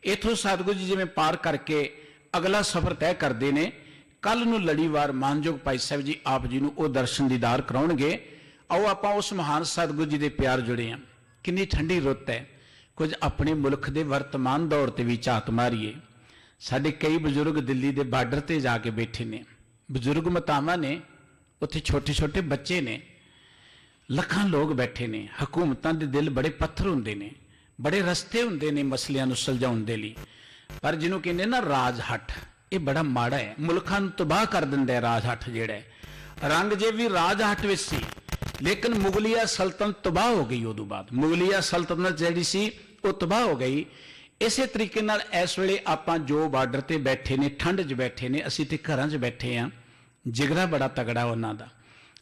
ਇੱਥੋਂ ਸਤਿਗੁਰੂ ਜੀ ਜਿਵੇਂ ਪਾਰ ਕਰਕੇ ਅਗਲਾ ਸਫ਼ਰ ਤੈਅ ਕਰਦੇ ਨੇ। ਕੱਲ ਨੂੰ ਲੜੀਵਾਰ ਮਾਨਯੋਗ ਭਾਈ ਸਾਹਿਬ ਜੀ ਆਪ ਜੀ ਨੂੰ ਉਹ ਦਰਸ਼ਨ ਦੀਦਾਰ ਕਰਾਉਣਗੇ। ਆਓ ਆਪਾਂ ਉਸ ਮਹਾਨ ਸਤਿਗੁਰੂ ਜੀ ਦੇ ਪਿਆਰ ਜੁੜੇ ਹਾਂ। ਕਿੰਨੀ ਠੰਡੀ ਰੁੱਤ ਹੈ, ਕੁਝ ਆਪਣੇ ਮੁਲਕ ਦੇ ਵਰਤਮਾਨ ਦੌਰ ਤੇ ਵੀ ਝਾਤ ਮਾਰੀਏ। ਸਾਡੇ ਕਈ ਬਜ਼ੁਰਗ ਦਿੱਲੀ ਦੇ ਬਾਰਡਰ ਤੇ ਜਾ ਕੇ ਬੈਠੇ ਨੇ, ਬਜ਼ੁਰਗ ਮਾਤਾਵਾਂ ਨੇ, ਉੱਥੇ ਛੋਟੇ ਛੋਟੇ ਬੱਚੇ ਨੇ, ਲੱਖਾਂ ਲੋਕ ਬੈਠੇ ਨੇ। ਹਕੂਮਤਾਂ ਦੇ ਦਿਲ ਬੜੇ ਪੱਥਰ ਹੁੰਦੇ ਨੇ, ਬੜੇ ਰਸਤੇ ਹੁੰਦੇ ਨੇ ਮਸਲਿਆਂ ਨੂੰ ਸੁਲਝਾਉਣ ਦੇ ਲਈ, ਪਰ ਜਿਹਨੂੰ ਕਹਿੰਦੇ ਨਾ ਰਾਜ ਹੱਠ, ਇਹ ਬੜਾ ਮਾੜਾ ਹੈ, ਮੁਲਕਾਂ ਨੂੰ ਤਬਾਹ ਕਰ ਦਿੰਦਾ ਹੈ ਰਾਜ ਹੱਠ ਜਿਹੜਾ ਹੈ। ਔਰੰਗਜ਼ੇਬ ਵੀ ਰਾਜ ਹੱਠ ਵਿੱਚ ਸੀ, ਲੇਕਿਨ ਮੁਗਲਿਆ ਸਲਤਨਤ ਤਬਾਹ ਹੋ ਗਈ। ਉਦੋਂ ਬਾਅਦ ਮੁਗਲਿਆ ਸਲਤਨਤ ਜਿਹੜੀ ਸੀ ਉਹ ਤਬਾਹ ਹੋ ਗਈ। ਇਸੇ ਤਰੀਕੇ ਨਾਲ ਇਸ ਵੇਲੇ ਆਪਾਂ ਜੋ ਬਾਰਡਰ ਤੇ ਬੈਠੇ ਨੇ, ਠੰਡ 'ਚ ਬੈਠੇ ਨੇ, ਅਸੀਂ ਤੇ ਘਰਾਂ 'ਚ ਬੈਠੇ ਹਾਂ। ਜਿਗਰਾ ਬੜਾ ਤਗੜਾ ਉਹਨਾਂ ਦਾ,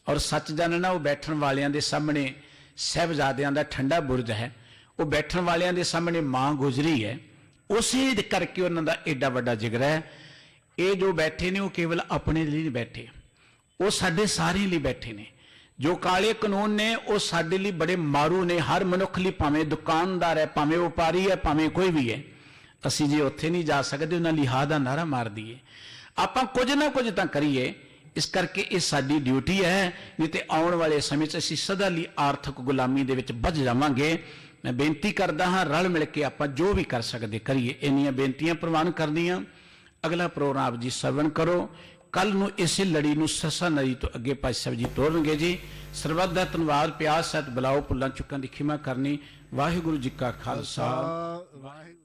ਔਰ ਸੱਚ ਜਾਣਨਾ ਉਹ ਬੈਠਣ ਵਾਲਿਆਂ ਦੇ ਸਾਹਮਣੇ ਸਾਹਿਬਜ਼ਾਦਿਆਂ ਦਾ ਠੰਡਾ ਬੁਰਜ ਹੈ। ਉਹ ਬੈਠਣ ਵਾਲਿਆਂ ਦੇ ਸਾਹਮਣੇ ਮਾਂ ਗੁਜਰੀ ਹੈ, ਉਸੇ ਕਰਕੇ ਉਹਨਾਂ ਦਾ ਏਡਾ ਵੱਡਾ ਜਿਗਰਾ ਹੈ। ਇਹ ਜੋ ਬੈਠੇ ਨੇ ਉਹ ਕੇਵਲ ਆਪਣੇ ਲਈ ਨਹੀਂ ਬੈਠੇ, ਉਹ ਸਾਡੇ ਸਾਰਿਆਂ ਲਈ ਬੈਠੇ ਨੇ। ਜੋ ਕਾਲੇ ਕਾਨੂੰਨ ਨੇ ਉਹ ਸਾਡੇ ਲਈ ਬੜੇ ਮਾਰੂ ਨੇ, ਹਰ ਮਨੁੱਖ ਲਈ, ਭਾਵੇਂ ਦੁਕਾਨਦਾਰ ਹੈ, ਭਾਵੇਂ ਵਪਾਰੀ ਹੈ, ਭਾਵੇਂ ਕੋਈ ਵੀ ਹੈ। ਅਸੀਂ ਜੇ ਉੱਥੇ ਨਹੀਂ ਜਾ ਸਕਦੇ, ਉਹਨਾਂ ਲਈ ਹਾਂ ਦਾ ਨਾਰਾ ਮਾਰ ਦਈਏ। ਆਪਾਂ ਕੁਝ ਨਾ ਕੁਝ ਤਾਂ ਕਰੀਏ। ਇਸ ਕਰਕੇ ਇਹ ਸਾਡੀ ਡਿਊਟੀ ਹੈ, ਨਹੀਂ ਤੇ ਆਉਣ ਵਾਲੇ ਸਮੇਂ 'ਚ ਅਸੀਂ ਸਦਾ ਲਈ ਆਰਥਿਕ ਗੁਲਾਮੀ ਦੇ ਵਿੱਚ ਵੱਜ ਜਾਵਾਂਗੇ। ਮੈਂ ਬੇਨਤੀ ਕਰਦਾ ਹਾਂ, ਰਲ ਮਿਲ ਕੇ ਆਪਾਂ ਜੋ ਵੀ ਕਰ ਸਕਦੇ ਕਰੀਏ। ਇੰਨੀਆਂ ਬੇਨਤੀਆਂ ਪ੍ਰਵਾਨ ਕਰਦੀਆਂ। ਅਗਲਾ ਪ੍ਰੋਗਰਾਮ ਆਪ ਜੀ ਸਰਵਣ ਕਰੋ। ਕੱਲ ਨੂੰ ਇਸੇ ਲੜੀ ਨੂੰ ਸਰਸਾ ਨਦੀ ਤੋਂ ਅੱਗੇ ਭਾਈ ਸਾਹਿਬ ਜੀ ਤੋਰਨਗੇ ਜੀ। ਸਰਬੱਤ ਦਾ ਧੰਨਵਾਦ, ਪਿਆਰ ਸਹਿਤ ਬੁਲਾਓ, ਭੁੱਲਾਂ ਚੁੱਕਾਂ ਦੀ ਖਿਮਾ ਕਰਨੀ। ਵਾਹਿਗੁਰੂ ਜੀ ਕਾ ਖਾਲਸਾ, ਵਾਹਿਗੁਰੂ।